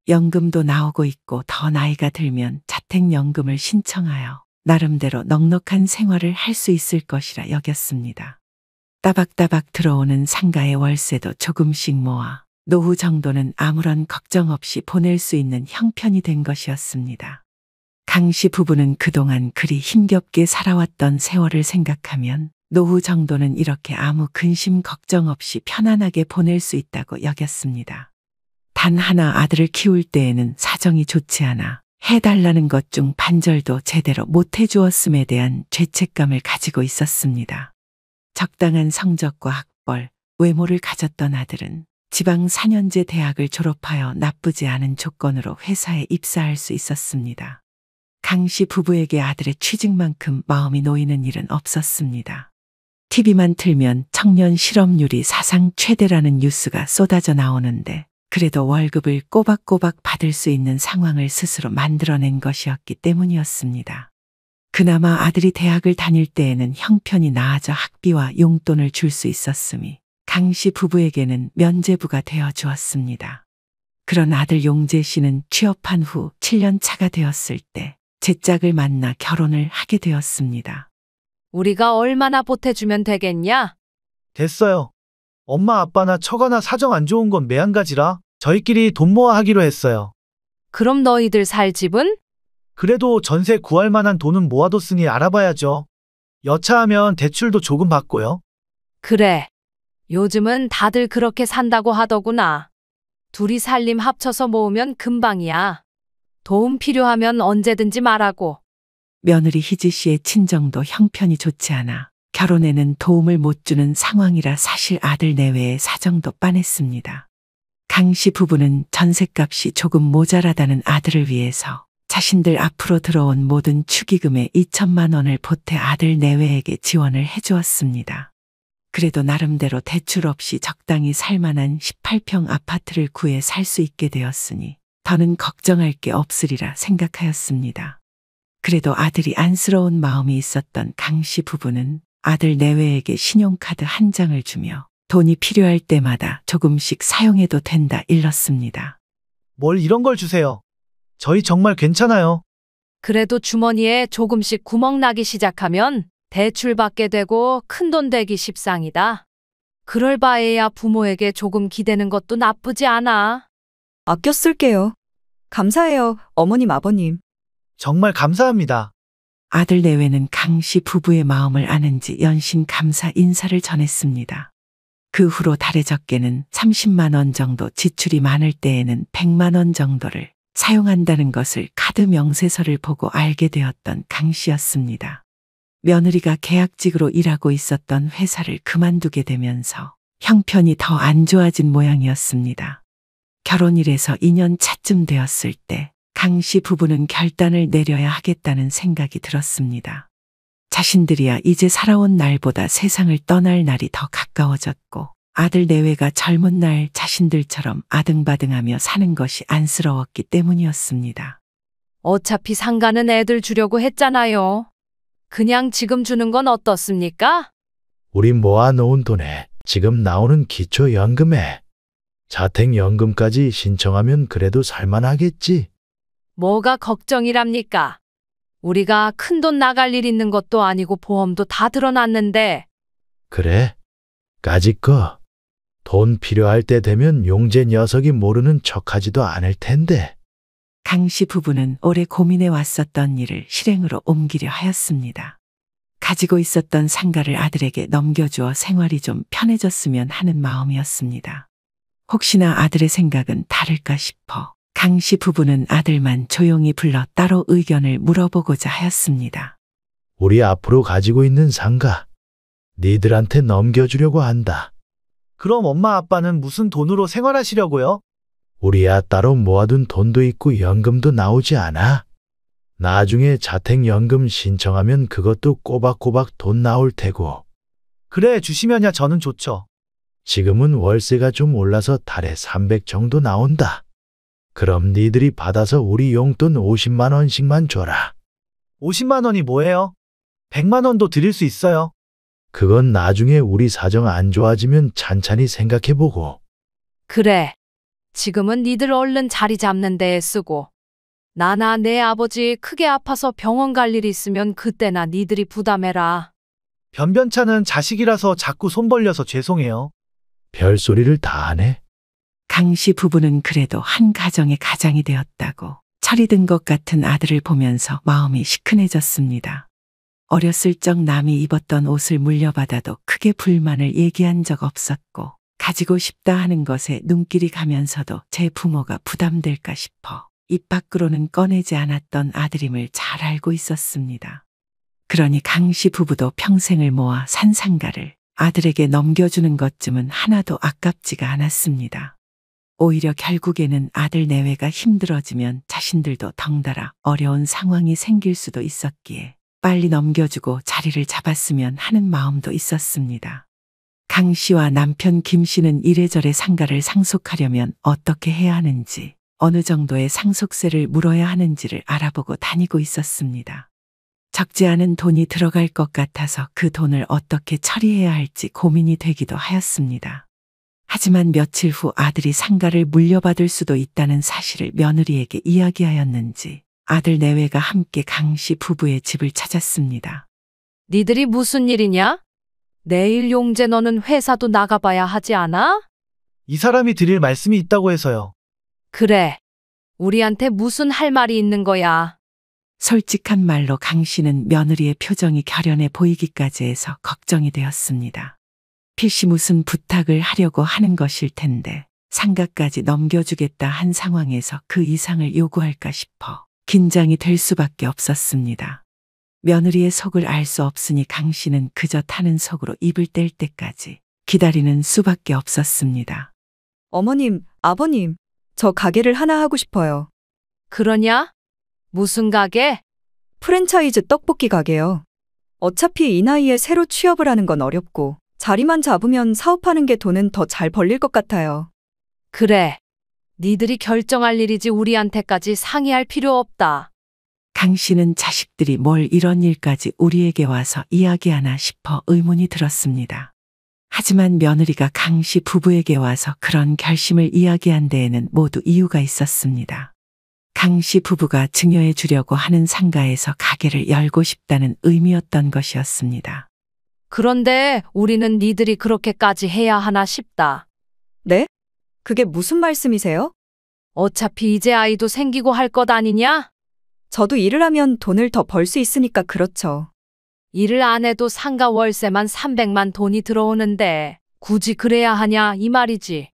연금도 나오고 있고 더 나이가 들면 자택연금을 신청하여 나름대로 넉넉한 생활을 할 수 있을 것이라 여겼습니다. 따박따박 들어오는 상가의 월세도 조금씩 모아 노후 정도는 아무런 걱정 없이 보낼 수 있는 형편이 된 것이었습니다. 강 씨 부부는 그동안 그리 힘겹게 살아왔던 세월을 생각하면 노후 정도는 이렇게 아무 근심 걱정 없이 편안하게 보낼 수 있다고 여겼습니다. 단 하나 아들을 키울 때에는 사정이 좋지 않아 해달라는 것 중 반절도 제대로 못 해주었음에 대한 죄책감을 가지고 있었습니다. 적당한 성적과 학벌, 외모를 가졌던 아들은 지방 4년제 대학을 졸업하여 나쁘지 않은 조건으로 회사에 입사할 수 있었습니다. 강 씨 부부에게 아들의 취직만큼 마음이 놓이는 일은 없었습니다. TV만 틀면 청년 실업률이 사상 최대라는 뉴스가 쏟아져 나오는데 그래도 월급을 꼬박꼬박 받을 수 있는 상황을 스스로 만들어낸 것이었기 때문이었습니다. 그나마 아들이 대학을 다닐 때에는 형편이 나아져 학비와 용돈을 줄 수 있었으니 강 씨 부부에게는 면죄부가 되어 주었습니다. 그런 아들 용재 씨는 취업한 후 7년 차가 되었을 때 제 짝을 만나 결혼을 하게 되었습니다. 우리가 얼마나 보태주면 되겠냐? 됐어요. 엄마 아빠나 처가나 사정 안 좋은 건 매한가지라 저희끼리 돈 모아 하기로 했어요. 그럼 너희들 살 집은? 그래도 전세 구할 만한 돈은 모아뒀으니 알아봐야죠. 여차하면 대출도 조금 받고요. 그래. 요즘은 다들 그렇게 산다고 하더구나. 둘이 살림 합쳐서 모으면 금방이야. 도움 필요하면 언제든지 말하고. 며느리 희지 씨의 친정도 형편이 좋지 않아 결혼에는 도움을 못 주는 상황이라 사실 아들 내외의 사정도 빤했습니다. 강 씨 부부는 전셋값이 조금 모자라다는 아들을 위해서 자신들 앞으로 들어온 모든 축의금의 2천만 원을 보태 아들 내외에게 지원을 해주었습니다. 그래도 나름대로 대출 없이 적당히 살만한 18평 아파트를 구해 살 수 있게 되었으니 더는 걱정할 게 없으리라 생각하였습니다. 그래도 아들이 안쓰러운 마음이 있었던 강 씨 부부는 아들 내외에게 신용카드 한 장을 주며 돈이 필요할 때마다 조금씩 사용해도 된다 일렀습니다. 뭘 이런 걸 주세요. 저희 정말 괜찮아요. 그래도 주머니에 조금씩 구멍 나기 시작하면 대출 받게 되고 큰돈 되기 십상이다. 그럴 바에야 부모에게 조금 기대는 것도 나쁘지 않아. 아껴 쓸게요. 감사해요, 어머님, 아버님. 정말 감사합니다. 아들 내외는 강 씨 부부의 마음을 아는지 연신 감사 인사를 전했습니다. 그 후로 달에 적게는 30만 원 정도 지출이 많을 때에는 100만 원 정도를 사용한다는 것을 카드 명세서를 보고 알게 되었던 강 씨였습니다. 며느리가 계약직으로 일하고 있었던 회사를 그만두게 되면서 형편이 더 안 좋아진 모양이었습니다. 결혼일에서 2년 차쯤 되었을 때 강 씨 부부는 결단을 내려야 하겠다는 생각이 들었습니다. 자신들이야 이제 살아온 날보다 세상을 떠날 날이 더 가까워졌고 아들 내외가 젊은 날 자신들처럼 아등바등하며 사는 것이 안쓰러웠기 때문이었습니다. 어차피 상가는 애들 주려고 했잖아요. 그냥 지금 주는 건 어떻습니까? 우리 모아놓은 돈에 지금 나오는 기초연금에 자택연금까지 신청하면 그래도 살만하겠지. 뭐가 걱정이랍니까? 우리가 큰돈 나갈 일 있는 것도 아니고 보험도 다 들어놨는데. 그래? 까짓거 돈 필요할 때 되면 용재 녀석이 모르는 척하지도 않을 텐데. 강 씨 부부는 오래 고민해 왔었던 일을 실행으로 옮기려 하였습니다. 가지고 있었던 상가를 아들에게 넘겨주어 생활이 좀 편해졌으면 하는 마음이었습니다. 혹시나 아들의 생각은 다를까 싶어 강 씨 부부는 아들만 조용히 불러 따로 의견을 물어보고자 하였습니다. 우리 앞으로 가지고 있는 상가 니들한테 넘겨주려고 한다. 그럼 엄마 아빠는 무슨 돈으로 생활하시려고요? 우리야 따로 모아둔 돈도 있고 연금도 나오지 않아. 나중에 자택연금 신청하면 그것도 꼬박꼬박 돈 나올 테고. 그래 주시면야 저는 좋죠. 지금은 월세가 좀 올라서 달에 300 정도 나온다. 그럼 니들이 받아서 우리 용돈 50만 원씩만 줘라. 50만 원이 뭐예요? 100만 원도 드릴 수 있어요. 그건 나중에 우리 사정 안 좋아지면 찬찬히 생각해보고. 그래. 지금은 니들 얼른 자리 잡는 데에 쓰고. 나나 내 아버지 크게 아파서 병원 갈 일 있으면 그때나 니들이 부담해라. 변변찮은 자식이라서 자꾸 손 벌려서 죄송해요. 별소리를 다 하네. 강 씨 부부는 그래도 한 가정의 가장이 되었다고 철이 든 것 같은 아들을 보면서 마음이 시큰해졌습니다. 어렸을 적 남이 입었던 옷을 물려받아도 크게 불만을 얘기한 적 없었고 가지고 싶다 하는 것에 눈길이 가면서도 제 부모가 부담될까 싶어 입 밖으로는 꺼내지 않았던 아들임을 잘 알고 있었습니다. 그러니 강씨 부부도 평생을 모아 산 상가를 아들에게 넘겨주는 것쯤은 하나도 아깝지가 않았습니다. 오히려 결국에는 아들 내외가 힘들어지면 자신들도 덩달아 어려운 상황이 생길 수도 있었기에 빨리 넘겨주고 자리를 잡았으면 하는 마음도 있었습니다. 강 씨와 남편 김 씨는 이래저래 상가를 상속하려면 어떻게 해야 하는지, 어느 정도의 상속세를 물어야 하는지를 알아보고 다니고 있었습니다. 적지 않은 돈이 들어갈 것 같아서 그 돈을 어떻게 처리해야 할지 고민이 되기도 하였습니다. 하지만 며칠 후 아들이 상가를 물려받을 수도 있다는 사실을 며느리에게 이야기하였는지 아들 내외가 함께 강씨 부부의 집을 찾았습니다. 니들이 무슨 일이냐? 내일 용재 너는 회사도 나가봐야 하지 않아? 이 사람이 드릴 말씀이 있다고 해서요. 그래. 우리한테 무슨 할 말이 있는 거야? 솔직한 말로 강 씨는 며느리의 표정이 결연해 보이기까지 해서 걱정이 되었습니다. 필시 무슨 부탁을 하려고 하는 것일 텐데 상가까지 넘겨주겠다 한 상황에서 그 이상을 요구할까 싶어 긴장이 될 수밖에 없었습니다. 며느리의 속을 알 수 없으니 강 씨는 그저 타는 속으로 입을 뗄 때까지 기다리는 수밖에 없었습니다. 어머님, 아버님, 저 가게를 하나 하고 싶어요. 그러냐? 무슨 가게? 프랜차이즈 떡볶이 가게요. 어차피 이 나이에 새로 취업을 하는 건 어렵고 자리만 잡으면 사업하는 게 돈은 더 잘 벌릴 것 같아요. 그래. 니들이 결정할 일이지 우리한테까지 상의할 필요 없다. 강 씨는 자식들이 뭘 이런 일까지 우리에게 와서 이야기하나 싶어 의문이 들었습니다. 하지만 며느리가 강 씨 부부에게 와서 그런 결심을 이야기한 데에는 모두 이유가 있었습니다. 강 씨 부부가 증여해 주려고 하는 상가에서 가게를 열고 싶다는 의미였던 것이었습니다. 그런데 우리는 니들이 그렇게까지 해야 하나 싶다. 네? 그게 무슨 말씀이세요? 어차피 이제 아이도 생기고 할 것 아니냐? 저도 일을 하면 돈을 더 벌 수 있으니까 그렇죠. 일을 안 해도 상가 월세만 300만 돈이 들어오는데 굳이 그래야 하냐 이 말이지.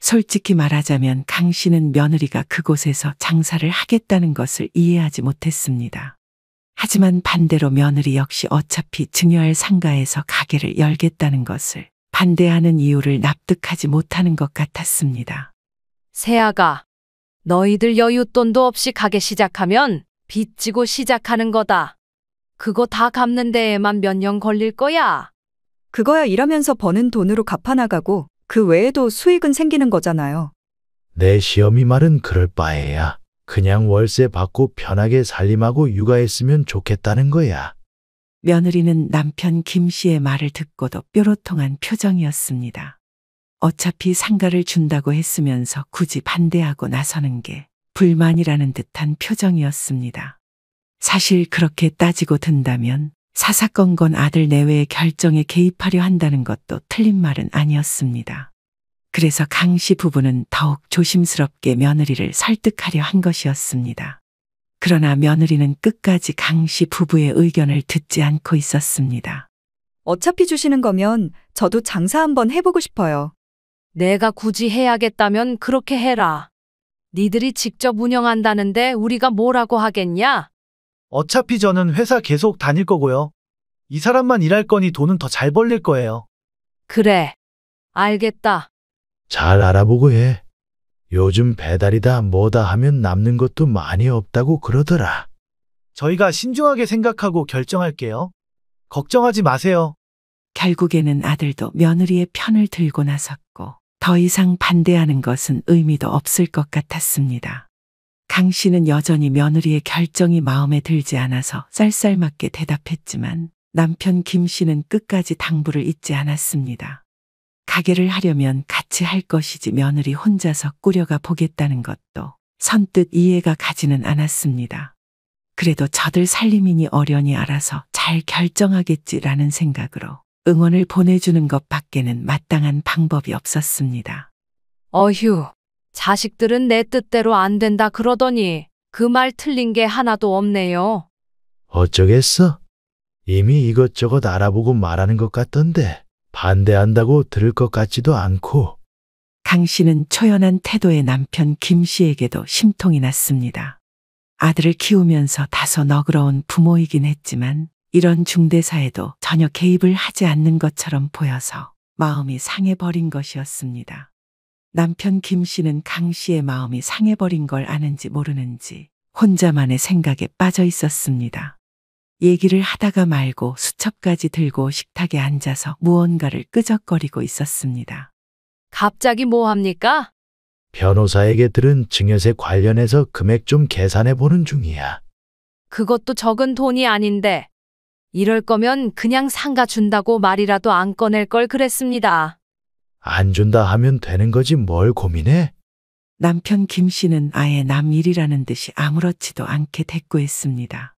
솔직히 말하자면 강 씨는 며느리가 그곳에서 장사를 하겠다는 것을 이해하지 못했습니다. 하지만 반대로 며느리 역시 어차피 증여할 상가에서 가게를 열겠다는 것을 반대하는 이유를 납득하지 못하는 것 같았습니다. 세아가, 너희들 여윳돈도 없이 가게 시작하면 빚 지고 시작하는 거다. 그거 다 갚는 데에만 몇 년 걸릴 거야. 그거야 일하면서 버는 돈으로 갚아나가고 그 외에도 수익은 생기는 거잖아요. 내 시어미 말은 그럴 바에야 그냥 월세 받고 편하게 살림하고 육아했으면 좋겠다는 거야. 며느리는 남편 김 씨의 말을 듣고도 뾰로통한 표정이었습니다. 어차피 상가를 준다고 했으면서 굳이 반대하고 나서는 게 불만이라는 듯한 표정이었습니다. 사실 그렇게 따지고 든다면 사사건건 아들 내외의 결정에 개입하려 한다는 것도 틀린 말은 아니었습니다. 그래서 강 씨 부부는 더욱 조심스럽게 며느리를 설득하려 한 것이었습니다. 그러나 며느리는 끝까지 강 씨 부부의 의견을 듣지 않고 있었습니다. 어차피 주시는 거면 저도 장사 한번 해보고 싶어요. 내가 굳이 해야겠다면 그렇게 해라. 니들이 직접 운영한다는데 우리가 뭐라고 하겠냐? 어차피 저는 회사 계속 다닐 거고요. 이 사람만 일할 거니 돈은 더 잘 벌릴 거예요. 그래. 알겠다. 잘 알아보고 해. 요즘 배달이다 뭐다 하면 남는 것도 많이 없다고 그러더라. 저희가 신중하게 생각하고 결정할게요. 걱정하지 마세요. 결국에는 아들도 며느리의 편을 들고 나섰고 더 이상 반대하는 것은 의미도 없을 것 같았습니다. 강 씨는 여전히 며느리의 결정이 마음에 들지 않아서 쌀쌀맞게 대답했지만 남편 김 씨는 끝까지 당부를 잊지 않았습니다. 가게를 하려면 같이 할 것이지 며느리 혼자서 꾸려가 보겠다는 것도 선뜻 이해가 가지는 않았습니다. 그래도 저들 살림이니 어련히 알아서 잘 결정하겠지라는 생각으로 응원을 보내주는 것밖에는 마땅한 방법이 없었습니다. 어휴, 자식들은 내 뜻대로 안 된다 그러더니 그 말 틀린 게 하나도 없네요. 어쩌겠어? 이미 이것저것 알아보고 말하는 것 같던데 반대한다고 들을 것 같지도 않고. 강 씨는 초연한 태도의 남편 김 씨에게도 심통이 났습니다. 아들을 키우면서 다소 너그러운 부모이긴 했지만 이런 중대사에도 전혀 개입을 하지 않는 것처럼 보여서 마음이 상해버린 것이었습니다. 남편 김 씨는 강 씨의 마음이 상해버린 걸 아는지 모르는지 혼자만의 생각에 빠져 있었습니다. 얘기를 하다가 말고 수첩까지 들고 식탁에 앉아서 무언가를 끄적거리고 있었습니다. 갑자기 뭐 합니까? 변호사에게 들은 증여세 관련해서 금액 좀 계산해 보는 중이야. 그것도 적은 돈이 아닌데. 이럴 거면 그냥 상가 준다고 말이라도 안 꺼낼 걸 그랬습니다. 안 준다 하면 되는 거지 뭘 고민해? 남편 김 씨는 아예 남 일이라는 듯이 아무렇지도 않게 대꾸했습니다.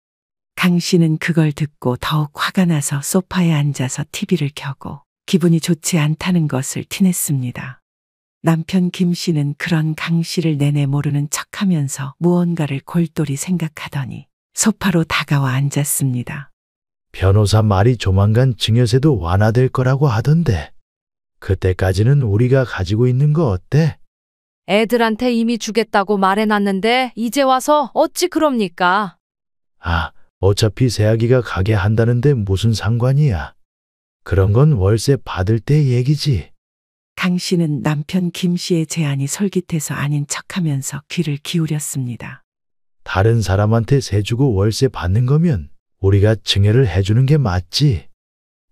강 씨는 그걸 듣고 더욱 화가 나서 소파에 앉아서 TV를 켜고 기분이 좋지 않다는 것을 티냈습니다. 남편 김 씨는 그런 강 씨를 내내 모르는 척하면서 무언가를 골똘히 생각하더니 소파로 다가와 앉았습니다. 변호사 말이 조만간 증여세도 완화될 거라고 하던데 그때까지는 우리가 가지고 있는 거 어때? 애들한테 이미 주겠다고 말해놨는데 이제 와서 어찌 그럽니까? 아, 어차피 새아기가 가게 한다는데 무슨 상관이야. 그런 건 월세 받을 때 얘기지. 강 씨는 남편 김 씨의 제안이 솔깃해서 아닌 척하면서 귀를 기울였습니다. 다른 사람한테 세 주고 월세 받는 거면 우리가 증여를 해주는 게 맞지.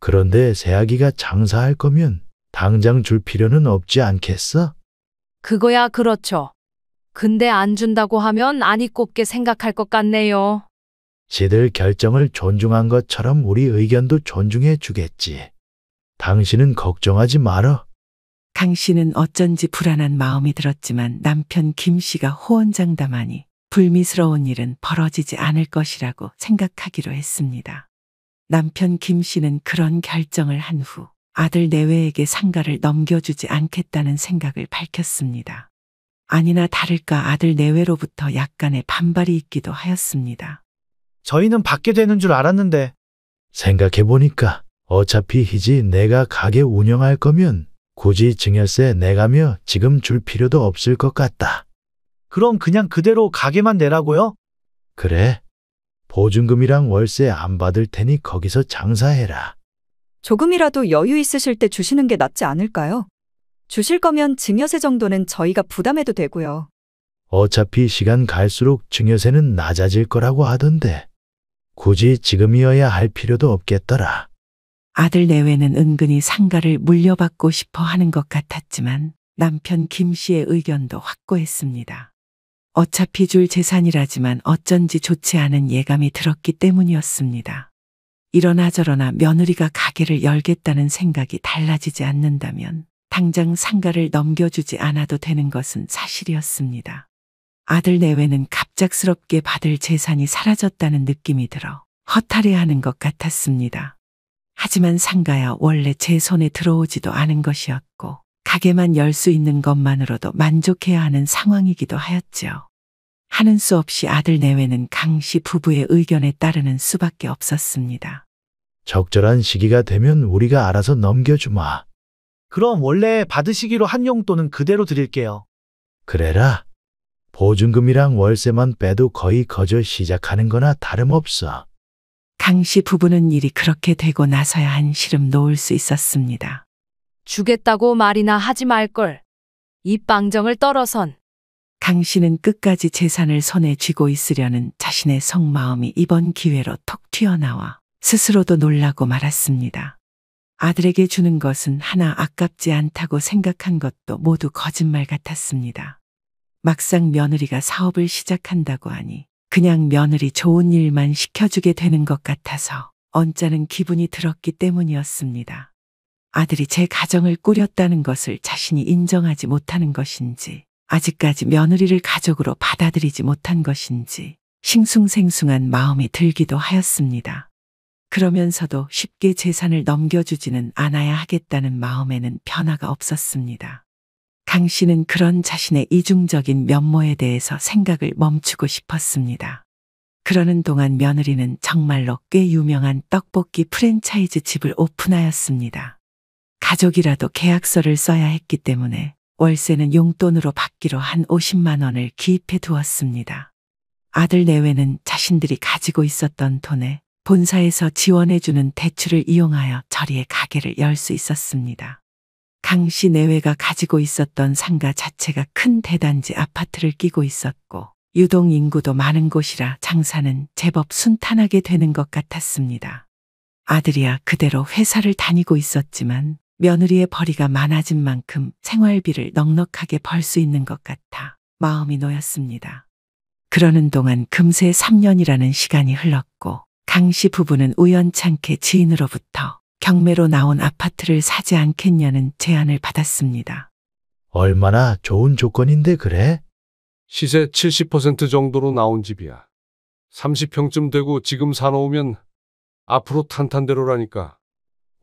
그런데 새아기가 장사할 거면 당장 줄 필요는 없지 않겠어? 그거야 그렇죠. 근데 안 준다고 하면 안이 꼽게 생각할 것 같네요. 지들 결정을 존중한 것처럼 우리 의견도 존중해 주겠지. 당신은 걱정하지 말어. 강 씨는 어쩐지 불안한 마음이 들었지만 남편 김 씨가 호언장담하니 불미스러운 일은 벌어지지 않을 것이라고 생각하기로 했습니다. 남편 김 씨는 그런 결정을 한 후 아들 내외에게 상가를 넘겨주지 않겠다는 생각을 밝혔습니다. 아니나 다를까 아들 내외로부터 약간의 반발이 있기도 하였습니다. 저희는 받게 되는 줄 알았는데. 생각해보니까 어차피 희지 내가 가게 운영할 거면 굳이 증여세 내가며 지금 줄 필요도 없을 것 같다. 그럼 그냥 그대로 가게만 내라고요? 그래. 보증금이랑 월세 안 받을 테니 거기서 장사해라. 조금이라도 여유 있으실 때 주시는 게 낫지 않을까요? 주실 거면 증여세 정도는 저희가 부담해도 되고요. 어차피 시간 갈수록 증여세는 낮아질 거라고 하던데 굳이 지금이어야 할 필요도 없겠더라. 아들 내외는 은근히 상가를 물려받고 싶어 하는 것 같았지만 남편 김 씨의 의견도 확고했습니다. 어차피 줄 재산이라지만 어쩐지 좋지 않은 예감이 들었기 때문이었습니다. 이러나 저러나 며느리가 가게를 열겠다는 생각이 달라지지 않는다면 당장 상가를 넘겨주지 않아도 되는 것은 사실이었습니다. 아들 내외는 갑작스럽게 받을 재산이 사라졌다는 느낌이 들어 허탈해하는 것 같았습니다. 하지만 상가야 원래 제 손에 들어오지도 않은 것이었고 가게만 열 수 있는 것만으로도 만족해야 하는 상황이기도 하였지요. 하는 수 없이 아들 내외는 강 씨 부부의 의견에 따르는 수밖에 없었습니다. 적절한 시기가 되면 우리가 알아서 넘겨주마. 그럼 원래 받으시기로 한 용돈은 그대로 드릴게요. 그래라. 보증금이랑 월세만 빼도 거의 거저 시작하는 거나 다름없어. 강 씨 부부는 일이 그렇게 되고 나서야 한시름 놓을 수 있었습니다. 주겠다고 말이나 하지 말걸. 이 빵정을 떨어선. 강 씨는 끝까지 재산을 손에 쥐고 있으려는 자신의 속마음이 이번 기회로 톡 튀어나와 스스로도 놀라고 말았습니다. 아들에게 주는 것은 하나 아깝지 않다고 생각한 것도 모두 거짓말 같았습니다. 막상 며느리가 사업을 시작한다고 하니 그냥 며느리 좋은 일만 시켜주게 되는 것 같아서 언짢은 기분이 들었기 때문이었습니다. 아들이 제 가정을 꾸렸다는 것을 자신이 인정하지 못하는 것인지 아직까지 며느리를 가족으로 받아들이지 못한 것인지 싱숭생숭한 마음이 들기도 하였습니다. 그러면서도 쉽게 재산을 넘겨주지는 않아야 하겠다는 마음에는 변화가 없었습니다. 강 씨는 그런 자신의 이중적인 면모에 대해서 생각을 멈추고 싶었습니다. 그러는 동안 며느리는 정말로 꽤 유명한 떡볶이 프랜차이즈 집을 오픈하였습니다. 가족이라도 계약서를 써야 했기 때문에 월세는 용돈으로 받기로 한 50만 원을 기입해 두었습니다. 아들 내외는 자신들이 가지고 있었던 돈에 본사에서 지원해주는 대출을 이용하여 저리에 가게를 열 수 있었습니다. 강 씨 내외가 가지고 있었던 상가 자체가 큰 대단지 아파트를 끼고 있었고 유동 인구도 많은 곳이라 장사는 제법 순탄하게 되는 것 같았습니다. 아들이야 그대로 회사를 다니고 있었지만 며느리의 벌이가 많아진 만큼 생활비를 넉넉하게 벌 수 있는 것 같아 마음이 놓였습니다. 그러는 동안 금세 3년이라는 시간이 흘렀고 강 씨 부부는 우연찮게 지인으로부터 경매로 나온 아파트를 사지 않겠냐는 제안을 받았습니다. 얼마나 좋은 조건인데 그래? 시세 70% 정도로 나온 집이야. 30평쯤 되고 지금 사놓으면 앞으로 탄탄대로라니까.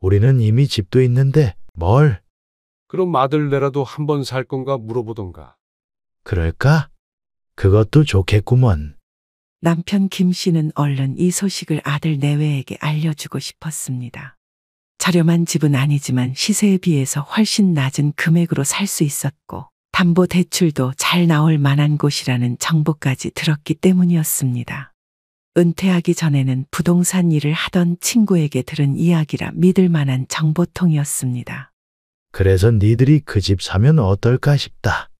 우리는 이미 집도 있는데 뭘? 그럼 아들내라도 한번 살 건가 물어보던가. 그럴까? 그것도 좋겠구먼. 남편 김 씨는 얼른 이 소식을 아들 내외에게 알려주고 싶었습니다. 저렴한 집은 아니지만 시세에 비해서 훨씬 낮은 금액으로 살 수 있었고 담보 대출도 잘 나올 만한 곳이라는 정보까지 들었기 때문이었습니다. 은퇴하기 전에는 부동산 일을 하던 친구에게 들은 이야기라 믿을 만한 정보통이었습니다. 그래서 니들이 그 집 사면 어떨까 싶다.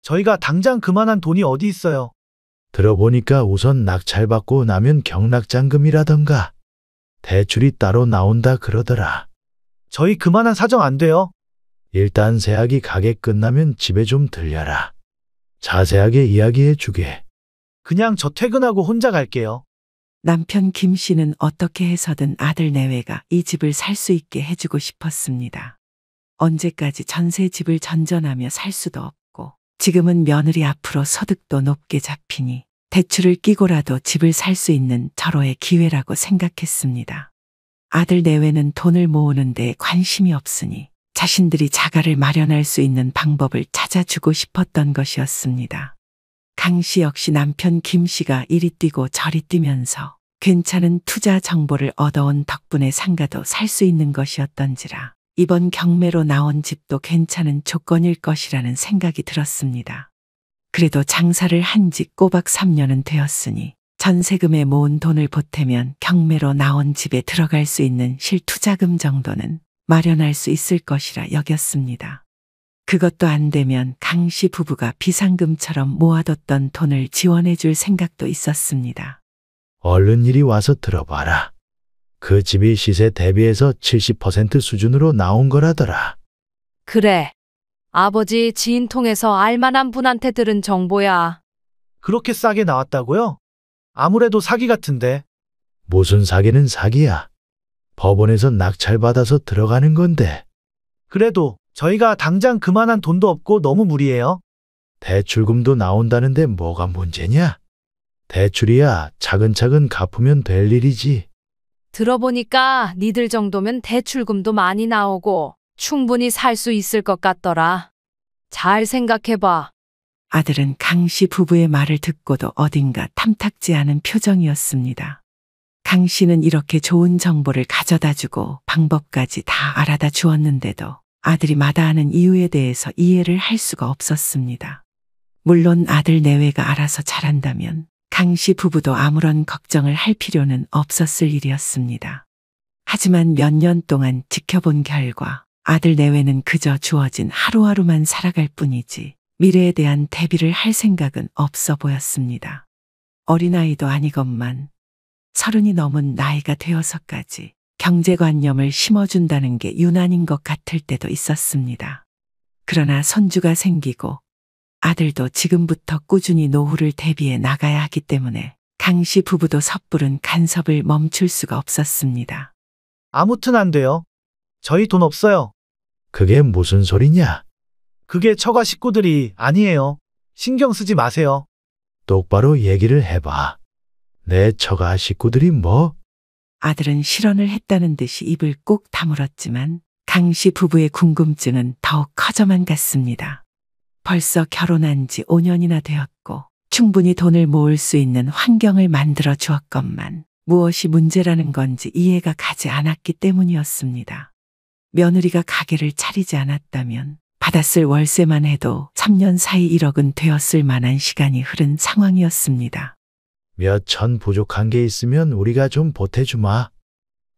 저희가 당장 그만한 돈이 어디 있어요. 들어보니까 우선 낙찰받고 나면 경락잔금이라던가 대출이 따로 나온다 그러더라. 저희 그만한 사정 안 돼요. 일단 세약이 가게 끝나면 집에 좀 들려라. 자세하게 이야기해 주게. 그냥 저 퇴근하고 혼자 갈게요. 남편 김 씨는 어떻게 해서든 아들 내외가 이 집을 살 수 있게 해주고 싶었습니다. 언제까지 전세 집을 전전하며 살 수도 없고 지금은 며느리 앞으로 소득도 높게 잡히니 대출을 끼고라도 집을 살 수 있는 절호의 기회라고 생각했습니다. 아들 내외는 돈을 모으는 데 관심이 없으니 자신들이 자가를 마련할 수 있는 방법을 찾아주고 싶었던 것이었습니다. 강 씨 역시 남편 김 씨가 이리 뛰고 저리 뛰면서 괜찮은 투자 정보를 얻어온 덕분에 상가도 살 수 있는 것이었던지라 이번 경매로 나온 집도 괜찮은 조건일 것이라는 생각이 들었습니다. 그래도 장사를 한 지 꼬박 3년은 되었으니 전세금에 모은 돈을 보태면 경매로 나온 집에 들어갈 수 있는 실투자금 정도는 마련할 수 있을 것이라 여겼습니다. 그것도 안 되면 강 씨 부부가 비상금처럼 모아뒀던 돈을 지원해 줄 생각도 있었습니다. 얼른 이리 와서 들어봐라. 그 집이 시세 대비해서 70% 수준으로 나온 거라더라. 그래. 아버지 지인 통해서 알만한 분한테 들은 정보야. 그렇게 싸게 나왔다고요? 아무래도 사기 같은데. 무슨 사기는 사기야. 법원에서 낙찰받아서 들어가는 건데. 그래도 저희가 당장 그만한 돈도 없고 너무 무리예요. 대출금도 나온다는데 뭐가 문제냐? 대출이야 차근차근 갚으면 될 일이지. 들어보니까 니들 정도면 대출금도 많이 나오고 충분히 살 수 있을 것 같더라. 잘 생각해봐. 아들은 강 씨 부부의 말을 듣고도 어딘가 탐탁지 않은 표정이었습니다. 강 씨는 이렇게 좋은 정보를 가져다주고 방법까지 다 알아다 주었는데도 아들이 마다하는 이유에 대해서 이해를 할 수가 없었습니다. 물론 아들 내외가 알아서 잘한다면 강 씨 부부도 아무런 걱정을 할 필요는 없었을 일이었습니다. 하지만 몇 년 동안 지켜본 결과 아들 내외는 그저 주어진 하루하루만 살아갈 뿐이지 미래에 대한 대비를 할 생각은 없어 보였습니다. 어린아이도 아니건만 30이 넘은 나이가 되어서까지 경제관념을 심어준다는 게 유난인 것 같을 때도 있었습니다. 그러나 손주가 생기고 아들도 지금부터 꾸준히 노후를 대비해 나가야 하기 때문에 강 씨 부부도 섣부른 간섭을 멈출 수가 없었습니다. 아무튼 안 돼요. 저희 돈 없어요. 그게 무슨 소리냐? 그게 처가 식구들이 아니에요. 신경 쓰지 마세요. 똑바로 얘기를 해봐. 내 처가 식구들이 뭐? 아들은 실언을 했다는 듯이 입을 꼭 다물었지만 강 씨 부부의 궁금증은 더욱 커져만 갔습니다. 벌써 결혼한 지 5년이나 되었고 충분히 돈을 모을 수 있는 환경을 만들어 주었건만 무엇이 문제라는 건지 이해가 가지 않았기 때문이었습니다. 며느리가 가게를 차리지 않았다면 받았을 월세만 해도 3년 사이 1억은 되었을 만한 시간이 흐른 상황이었습니다. 몇 천 부족한 게 있으면 우리가 좀 보태주마.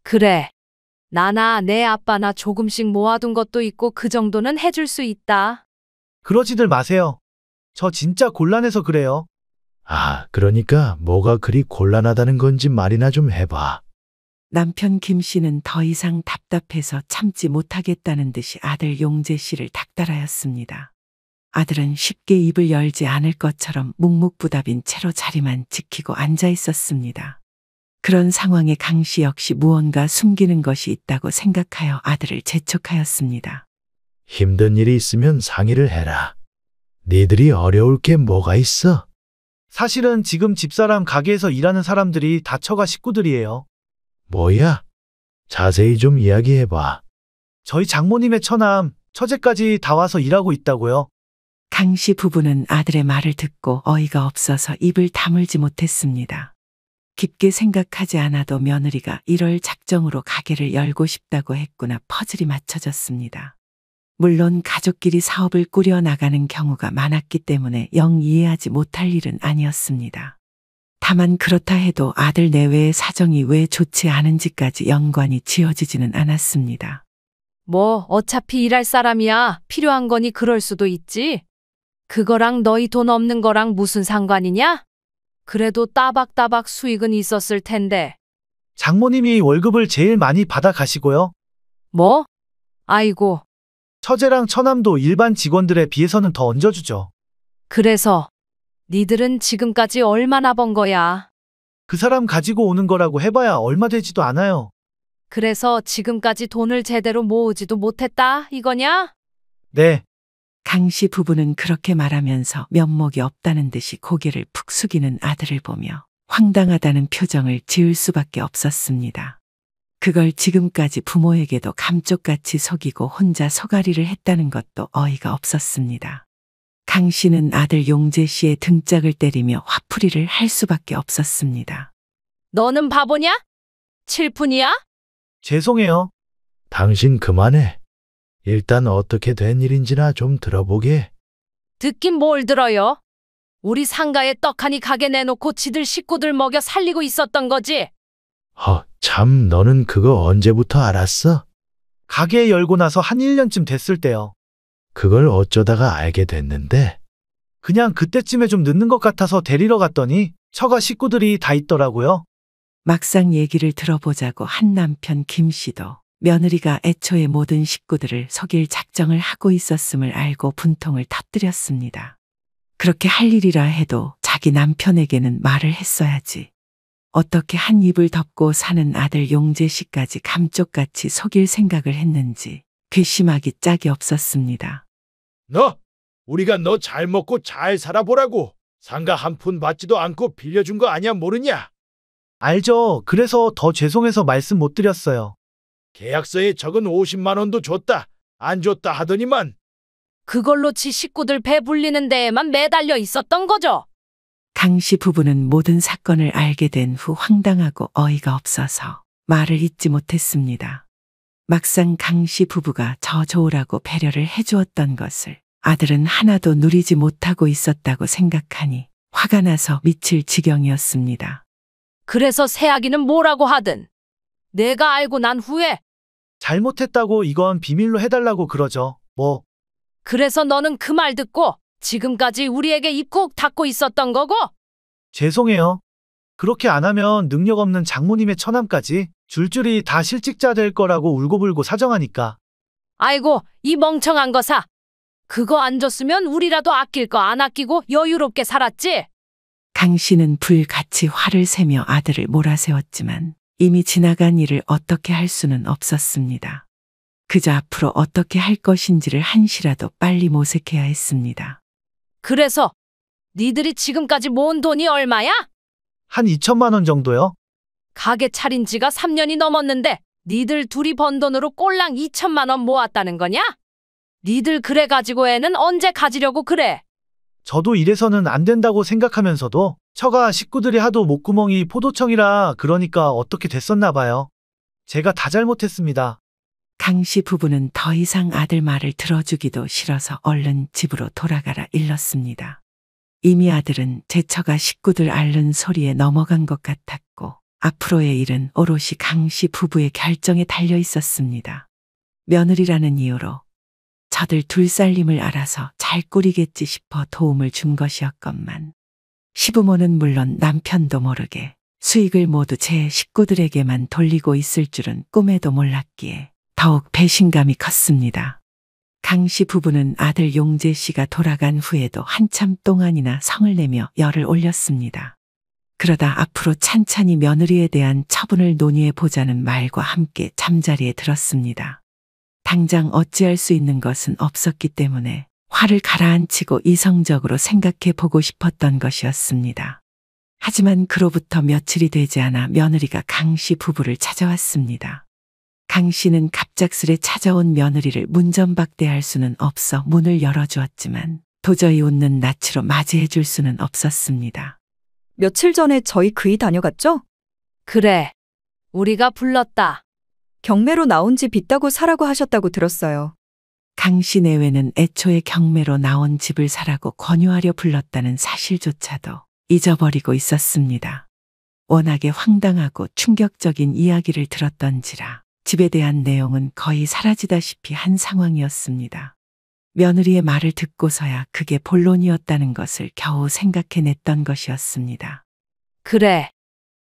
그래. 나나 내 아빠나 조금씩 모아둔 것도 있고 그 정도는 해줄 수 있다. 그러지들 마세요. 저 진짜 곤란해서 그래요. 아, 그러니까 뭐가 그리 곤란하다는 건지 말이나 좀 해봐. 남편 김 씨는 더 이상 답답해서 참지 못하겠다는 듯이 아들 용재 씨를 닥달하였습니다. 아들은 쉽게 입을 열지 않을 것처럼 묵묵부답인 채로 자리만 지키고 앉아 있었습니다. 그런 상황에 강 씨 역시 무언가 숨기는 것이 있다고 생각하여 아들을 재촉하였습니다. 힘든 일이 있으면 상의를 해라. 니들이 어려울 게 뭐가 있어? 사실은 지금 집사람 가게에서 일하는 사람들이 다 처가 식구들이에요. 뭐야? 자세히 좀 이야기해봐. 저희 장모님의 처남, 처제까지 다 와서 일하고 있다고요. 강 씨 부부는 아들의 말을 듣고 어이가 없어서 입을 다물지 못했습니다. 깊게 생각하지 않아도 며느리가 이럴 작정으로 가게를 열고 싶다고 했구나 퍼즐이 맞춰졌습니다. 물론 가족끼리 사업을 꾸려 나가는 경우가 많았기 때문에 영 이해하지 못할 일은 아니었습니다. 다만 그렇다 해도 아들 내외의 사정이 왜 좋지 않은지까지 연관이 지어지지는 않았습니다. 뭐 어차피 일할 사람이야. 필요한 거니 그럴 수도 있지. 그거랑 너희 돈 없는 거랑 무슨 상관이냐? 그래도 따박따박 수익은 있었을 텐데. 장모님이 월급을 제일 많이 받아 가시고요. 뭐? 아이고. 처제랑 처남도 일반 직원들에 비해서는 더 얹어주죠. 그래서 니들은 지금까지 얼마나 번 거야? 그 사람 가지고 오는 거라고 해봐야 얼마 되지도 않아요. 그래서 지금까지 돈을 제대로 모으지도 못했다 이거냐? 네. 강 씨 부부는 그렇게 말하면서 면목이 없다는 듯이 고개를 푹 숙이는 아들을 보며 황당하다는 표정을 지을 수밖에 없었습니다. 그걸 지금까지 부모에게도 감쪽같이 속이고 혼자 소가리를 했다는 것도 어이가 없었습니다. 강 씨는 아들 용재 씨의 등짝을 때리며 화풀이를 할 수밖에 없었습니다. 너는 바보냐? 칠푼이야? 죄송해요. 당신 그만해. 일단 어떻게 된 일인지나 좀 들어보게. 듣긴 뭘 들어요? 우리 상가에 떡하니 가게 내놓고 지들 식구들 먹여 살리고 있었던 거지? 참, 너는 그거 언제부터 알았어? 가게 열고 나서 한 1년쯤 됐을 때요. 그걸 어쩌다가 알게 됐는데? 그냥 그때쯤에 좀 늦는 것 같아서 데리러 갔더니 처가 식구들이 다 있더라고요. 막상 얘기를 들어보자고 한 남편 김 씨도 며느리가 애초에 모든 식구들을 속일 작정을 하고 있었음을 알고 분통을 터뜨렸습니다. 그렇게 할 일이라 해도 자기 남편에게는 말을 했어야지. 어떻게 한 입을 덮고 사는 아들 용재 씨까지 감쪽같이 속일 생각을 했는지 괘씸하기 짝이 없었습니다. 너! 우리가 너 잘 먹고 잘 살아보라고 상가 한 푼 받지도 않고 빌려준 거 아냐 모르냐? 알죠. 그래서 더 죄송해서 말씀 못 드렸어요. 계약서에 적은 50만 원도 줬다. 안 줬다 하더니만. 그걸로 지 식구들 배 불리는 데에만 매달려 있었던 거죠? 강 씨 부부는 모든 사건을 알게 된 후 황당하고 어이가 없어서 말을 잇지 못했습니다. 막상 강 씨 부부가 저 좋으라고 배려를 해주었던 것을 아들은 하나도 누리지 못하고 있었다고 생각하니 화가 나서 미칠 지경이었습니다. 그래서 새아기는 뭐라고 하든 내가 알고 난 후에 잘못했다고 이건 비밀로 해달라고 그러죠. 뭐. 그래서 너는 그 말 듣고 지금까지 우리에게 입 꾹 닫고 있었던 거고? 죄송해요. 그렇게 안 하면 능력 없는 장모님의 처남까지 줄줄이 다 실직자 될 거라고 울고불고 사정하니까. 아이고 이 멍청한 거사. 그거 안 줬으면 우리라도 아낄 거 안 아끼고 여유롭게 살았지? 강 씨는 불같이 화를 세며 아들을 몰아세웠지만 이미 지나간 일을 어떻게 할 수는 없었습니다. 그저 앞으로 어떻게 할 것인지를 한시라도 빨리 모색해야 했습니다. 그래서 니들이 지금까지 모은 돈이 얼마야? 한 2천만 원 정도요? 가게 차린 지가 3년이 넘었는데 니들 둘이 번 돈으로 꼴랑 2천만 원 모았다는 거냐? 니들 그래 가지고 애는 언제 가지려고 그래? 저도 이래서는 안 된다고 생각하면서도 처가 식구들이 하도 목구멍이 포도청이라 그러니까 어떻게 됐었나 봐요. 제가 다 잘못했습니다. 강 씨 부부는 더 이상 아들 말을 들어주기도 싫어서 얼른 집으로 돌아가라 일렀습니다. 이미 아들은 제 처가 식구들 앓는 소리에 넘어간 것 같았고 앞으로의 일은 오롯이 강 씨 부부의 결정에 달려 있었습니다. 며느리라는 이유로 저들 둘 살림을 알아서 잘 꾸리겠지 싶어 도움을 준 것이었건만 시부모는 물론 남편도 모르게 수익을 모두 제 식구들에게만 돌리고 있을 줄은 꿈에도 몰랐기에 더욱 배신감이 컸습니다. 강 씨 부부는 아들 용재 씨가 돌아간 후에도 한참 동안이나 성을 내며 열을 올렸습니다. 그러다 앞으로 찬찬히 며느리에 대한 처분을 논의해 보자는 말과 함께 잠자리에 들었습니다. 당장 어찌할 수 있는 것은 없었기 때문에 화를 가라앉히고 이성적으로 생각해 보고 싶었던 것이었습니다. 하지만 그로부터 며칠이 되지 않아 며느리가 강 씨 부부를 찾아왔습니다. 강 씨는 갑작스레 찾아온 며느리를 문전박대할 수는 없어 문을 열어주었지만 도저히 웃는 낯으로 맞이해 줄 수는 없었습니다. 며칠 전에 저희 그이 다녀갔죠? 그래. 우리가 불렀다. 경매로 나온 집 있다고 사라고 하셨다고 들었어요. 강 씨 내외는 애초에 경매로 나온 집을 사라고 권유하려 불렀다는 사실조차도 잊어버리고 있었습니다. 워낙에 황당하고 충격적인 이야기를 들었던지라 집에 대한 내용은 거의 사라지다시피 한 상황이었습니다. 며느리의 말을 듣고서야 그게 본론이었다는 것을 겨우 생각해냈던 것이었습니다. 그래.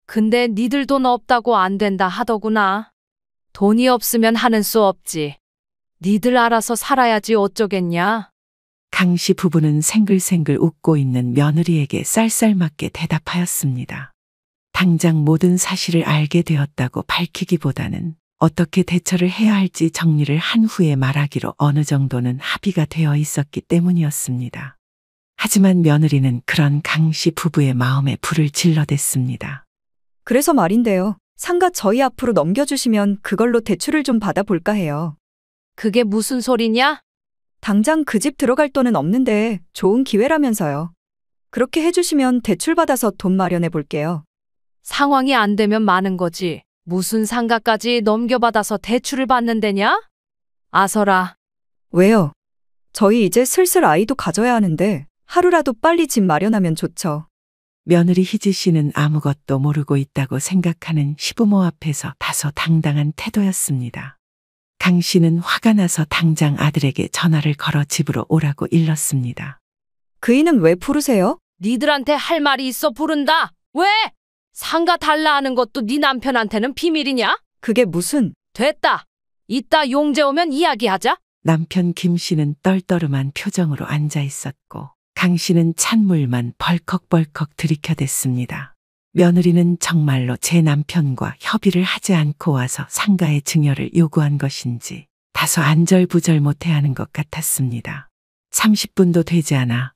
근데 니들 돈 없다고 안 된다 하더구나. 돈이 없으면 하는 수 없지. 니들 알아서 살아야지 어쩌겠냐. 강 씨 부부는 생글생글 웃고 있는 며느리에게 쌀쌀맞게 대답하였습니다. 당장 모든 사실을 알게 되었다고 밝히기보다는 어떻게 대처를 해야 할지 정리를 한 후에 말하기로 어느 정도는 합의가 되어 있었기 때문이었습니다. 하지만 며느리는 그런 강 씨 부부의 마음에 불을 질러댔습니다. 그래서 말인데요. 상가 저희 앞으로 넘겨주시면 그걸로 대출을 좀 받아볼까 해요. 그게 무슨 소리냐? 당장 그 집 들어갈 돈은 없는데 좋은 기회라면서요. 그렇게 해주시면 대출 받아서 돈 마련해 볼게요. 상황이 안 되면 마는 거지. 무슨 상가까지 넘겨받아서 대출을 받는 데냐? 아서라. 왜요? 저희 이제 슬슬 아이도 가져야 하는데 하루라도 빨리 집 마련하면 좋죠. 며느리 희지 씨는 아무것도 모르고 있다고 생각하는 시부모 앞에서 다소 당당한 태도였습니다. 강 씨는 화가 나서 당장 아들에게 전화를 걸어 집으로 오라고 일렀습니다. 그이는 왜 부르세요? 니들한테 할 말이 있어 부른다. 왜? 상가 달라 하는 것도 네 남편한테는 비밀이냐? 그게 무슨? 됐다. 이따 용재 오면 이야기하자. 남편 김 씨는 떨떠름한 표정으로 앉아 있었고 강 씨는 찬물만 벌컥벌컥 들이켜댔습니다. 며느리는 정말로 제 남편과 협의를 하지 않고 와서 상가의 증여를 요구한 것인지 다소 안절부절 못해하는 것 같았습니다. 30분도 되지 않아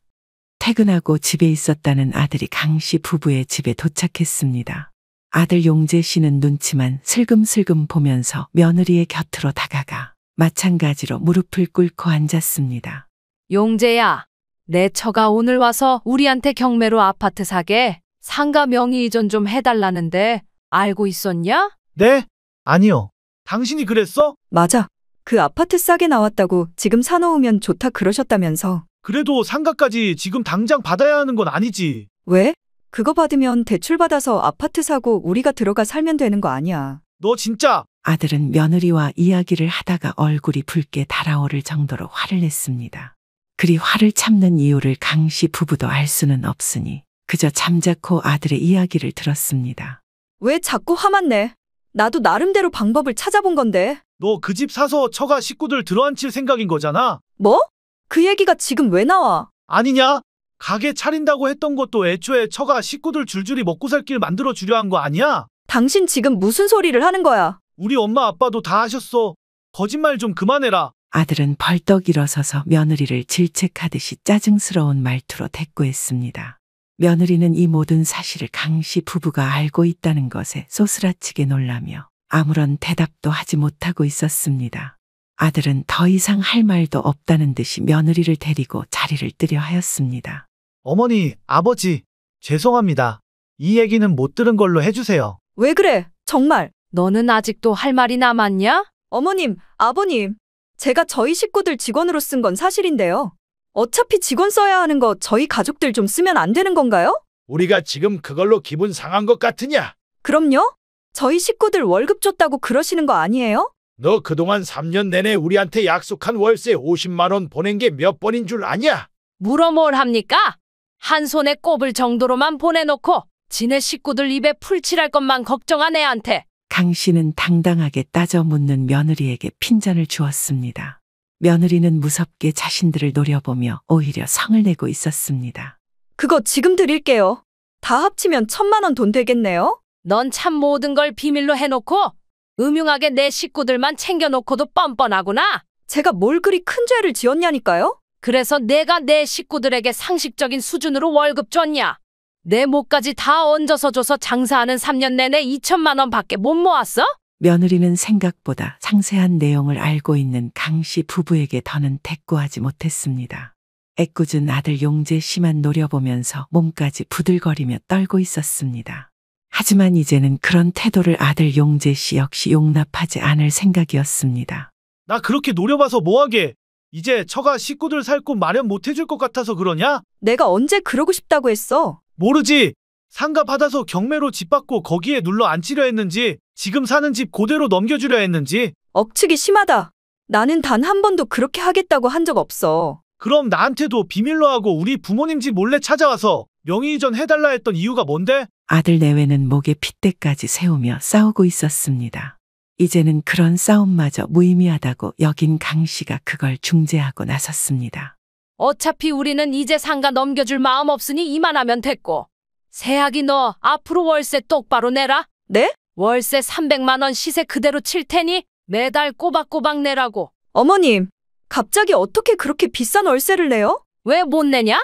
퇴근하고 집에 있었다는 아들이 강 씨 부부의 집에 도착했습니다. 아들 용재 씨는 눈치만 슬금슬금 보면서 며느리의 곁으로 다가가 마찬가지로 무릎을 꿇고 앉았습니다. 용재야, 내 처가 오늘 와서 우리한테 경매로 아파트 사게 상가 명의 이전 좀 해달라는데 알고 있었냐? 네? 아니요. 당신이 그랬어? 맞아. 그 아파트 싸게 나왔다고 지금 사놓으면 좋다 그러셨다면서. 그래도 상가까지 지금 당장 받아야 하는 건 아니지. 왜? 그거 받으면 대출 받아서 아파트 사고 우리가 들어가 살면 되는 거 아니야. 너 진짜. 아들은 며느리와 이야기를 하다가 얼굴이 붉게 달아오를 정도로 화를 냈습니다. 그리 화를 참는 이유를 강 씨 부부도 알 수는 없으니 그저 잠자코 아들의 이야기를 들었습니다. 왜 자꾸 화만 내? 나도 나름대로 방법을 찾아본 건데. 너 그 집 사서 처가 식구들 들어앉힐 생각인 거잖아. 뭐? 그 얘기가 지금 왜 나와? 아니냐? 가게 차린다고 했던 것도 애초에 처가 식구들 줄줄이 먹고 살 길 만들어 주려 한 거 아니야? 당신 지금 무슨 소리를 하는 거야? 우리 엄마 아빠도 다 하셨어. 거짓말 좀 그만해라. 아들은 벌떡 일어서서 며느리를 질책하듯이 짜증스러운 말투로 대꾸했습니다. 며느리는 이 모든 사실을 강 씨 부부가 알고 있다는 것에 소스라치게 놀라며 아무런 대답도 하지 못하고 있었습니다. 아들은 더 이상 할 말도 없다는 듯이 며느리를 데리고 자리를 뜨려 하였습니다. 어머니, 아버지, 죄송합니다. 이 얘기는 못 들은 걸로 해주세요. 왜 그래? 정말. 너는 아직도 할 말이 남았냐? 어머님, 아버님. 제가 저희 식구들 직원으로 쓴 건 사실인데요. 어차피 직원 써야 하는 거 저희 가족들 좀 쓰면 안 되는 건가요? 우리가 지금 그걸로 기분 상한 것 같으냐? 그럼요. 저희 식구들 월급 줬다고 그러시는 거 아니에요? 너 그동안 3년 내내 우리한테 약속한 월세 50만 원 보낸 게 몇 번인 줄 아냐? 물어 뭘 합니까? 한 손에 꼽을 정도로만 보내놓고 지네 식구들 입에 풀칠할 것만 걱정한 애한테. 강 씨는 당당하게 따져 묻는 며느리에게 핀잔을 주었습니다. 며느리는 무섭게 자신들을 노려보며 오히려 성을 내고 있었습니다. 그거 지금 드릴게요. 다 합치면 1,000만 원 돈 되겠네요? 넌 참 모든 걸 비밀로 해놓고 음흉하게 내 식구들만 챙겨놓고도 뻔뻔하구나. 제가 뭘 그리 큰 죄를 지었냐니까요? 그래서 내가 내 식구들에게 상식적인 수준으로 월급 줬냐? 내 목까지 다 얹어서 줘서 장사하는 3년 내내 2천만 원밖에 못 모았어? 며느리는 생각보다 상세한 내용을 알고 있는 강 씨 부부에게 더는 대꾸하지 못했습니다. 애꿎은 아들 용재 씨만 노려보면서 몸까지 부들거리며 떨고 있었습니다. 하지만 이제는 그런 태도를 아들 용재 씨 역시 용납하지 않을 생각이었습니다. 나 그렇게 노려봐서 뭐하게? 이제 처가 식구들 살 곳 마련 못 해줄 것 같아서 그러냐? 내가 언제 그러고 싶다고 했어? 모르지. 상가 받아서 경매로 집 받고 거기에 눌러 앉히려 했는지, 지금 사는 집 그대로 넘겨주려 했는지. 억측이 심하다. 나는 단 한 번도 그렇게 하겠다고 한 적 없어. 그럼 나한테도 비밀로 하고 우리 부모님 집 몰래 찾아와서 명의이전 해달라 했던 이유가 뭔데? 아들 내외는 목에 핏대까지 세우며 싸우고 있었습니다. 이제는 그런 싸움마저 무의미하다고 여긴 강 씨가 그걸 중재하고 나섰습니다. 어차피 우리는 이제 상가 넘겨줄 마음 없으니 이만하면 됐고. 새아기 너 앞으로 월세 똑바로 내라. 네? 월세 300만 원 시세 그대로 칠 테니 매달 꼬박꼬박 내라고. 어머님, 갑자기 어떻게 그렇게 비싼 월세를 내요? 왜 못 내냐?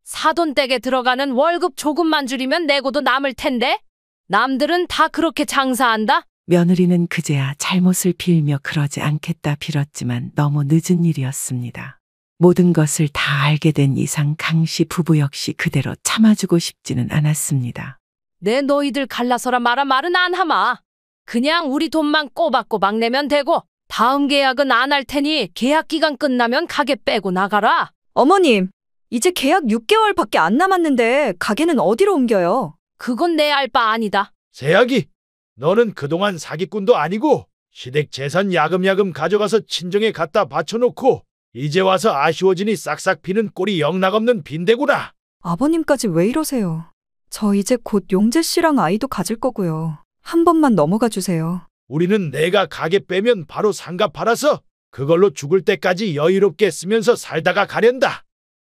사돈댁에 들어가는 월급 조금만 줄이면 내고도 남을 텐데. 남들은 다 그렇게 장사한다. 며느리는 그제야 잘못을 빌며 그러지 않겠다 빌었지만 너무 늦은 일이었습니다. 모든 것을 다 알게 된 이상 강 씨 부부 역시 그대로 참아주고 싶지는 않았습니다. 내 너희들 갈라서라 마라 말은 안 하마. 그냥 우리 돈만 꼬박꼬박 내면 되고 다음 계약은 안 할 테니 계약 기간 끝나면 가게 빼고 나가라. 어머님, 이제 계약 6개월밖에 안 남았는데 가게는 어디로 옮겨요? 그건 내 알 바 아니다. 새아기, 너는 그동안 사기꾼도 아니고 시댁 재산 야금야금 가져가서 친정에 갖다 바쳐놓고 이제 와서 아쉬워지니 싹싹 비는 꼴이 영락없는 빈대구나. 아버님까지 왜 이러세요? 저 이제 곧 용재 씨랑 아이도 가질 거고요. 한 번만 넘어가 주세요. 우리는 내가 가게 빼면 바로 상가 팔아서 그걸로 죽을 때까지 여유롭게 쓰면서 살다가 가련다.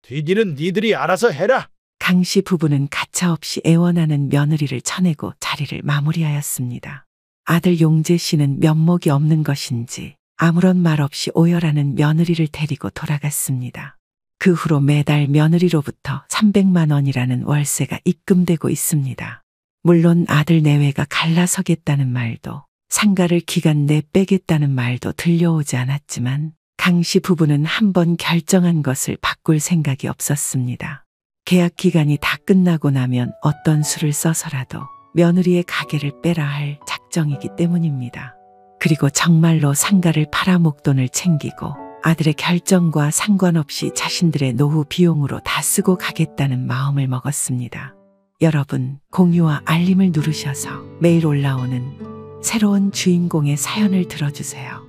뒤뒤는 니들이 알아서 해라. 강 씨 부부는 가차없이 애원하는 며느리를 쳐내고 자리를 마무리하였습니다. 아들 용재 씨는 면목이 없는 것인지 아무런 말 없이 오열하는 며느리를 데리고 돌아갔습니다. 그 후로 매달 며느리로부터 300만 원이라는 월세가 입금되고 있습니다. 물론 아들 내외가 갈라서겠다는 말도 상가를 기간 내 빼겠다는 말도 들려오지 않았지만 강 씨 부부는 한번 결정한 것을 바꿀 생각이 없었습니다. 계약 기간이 다 끝나고 나면 어떤 수를 써서라도 며느리의 가게를 빼라 할 작정이기 때문입니다. 그리고 정말로 상가를 팔아 목돈을 챙기고 아들의 결정과 상관없이 자신들의 노후 비용으로 다 쓰고 가겠다는 마음을 먹었습니다. 여러분, 공유와 알림을 누르셔서 매일 올라오는 새로운 주인공의 사연을 들어주세요.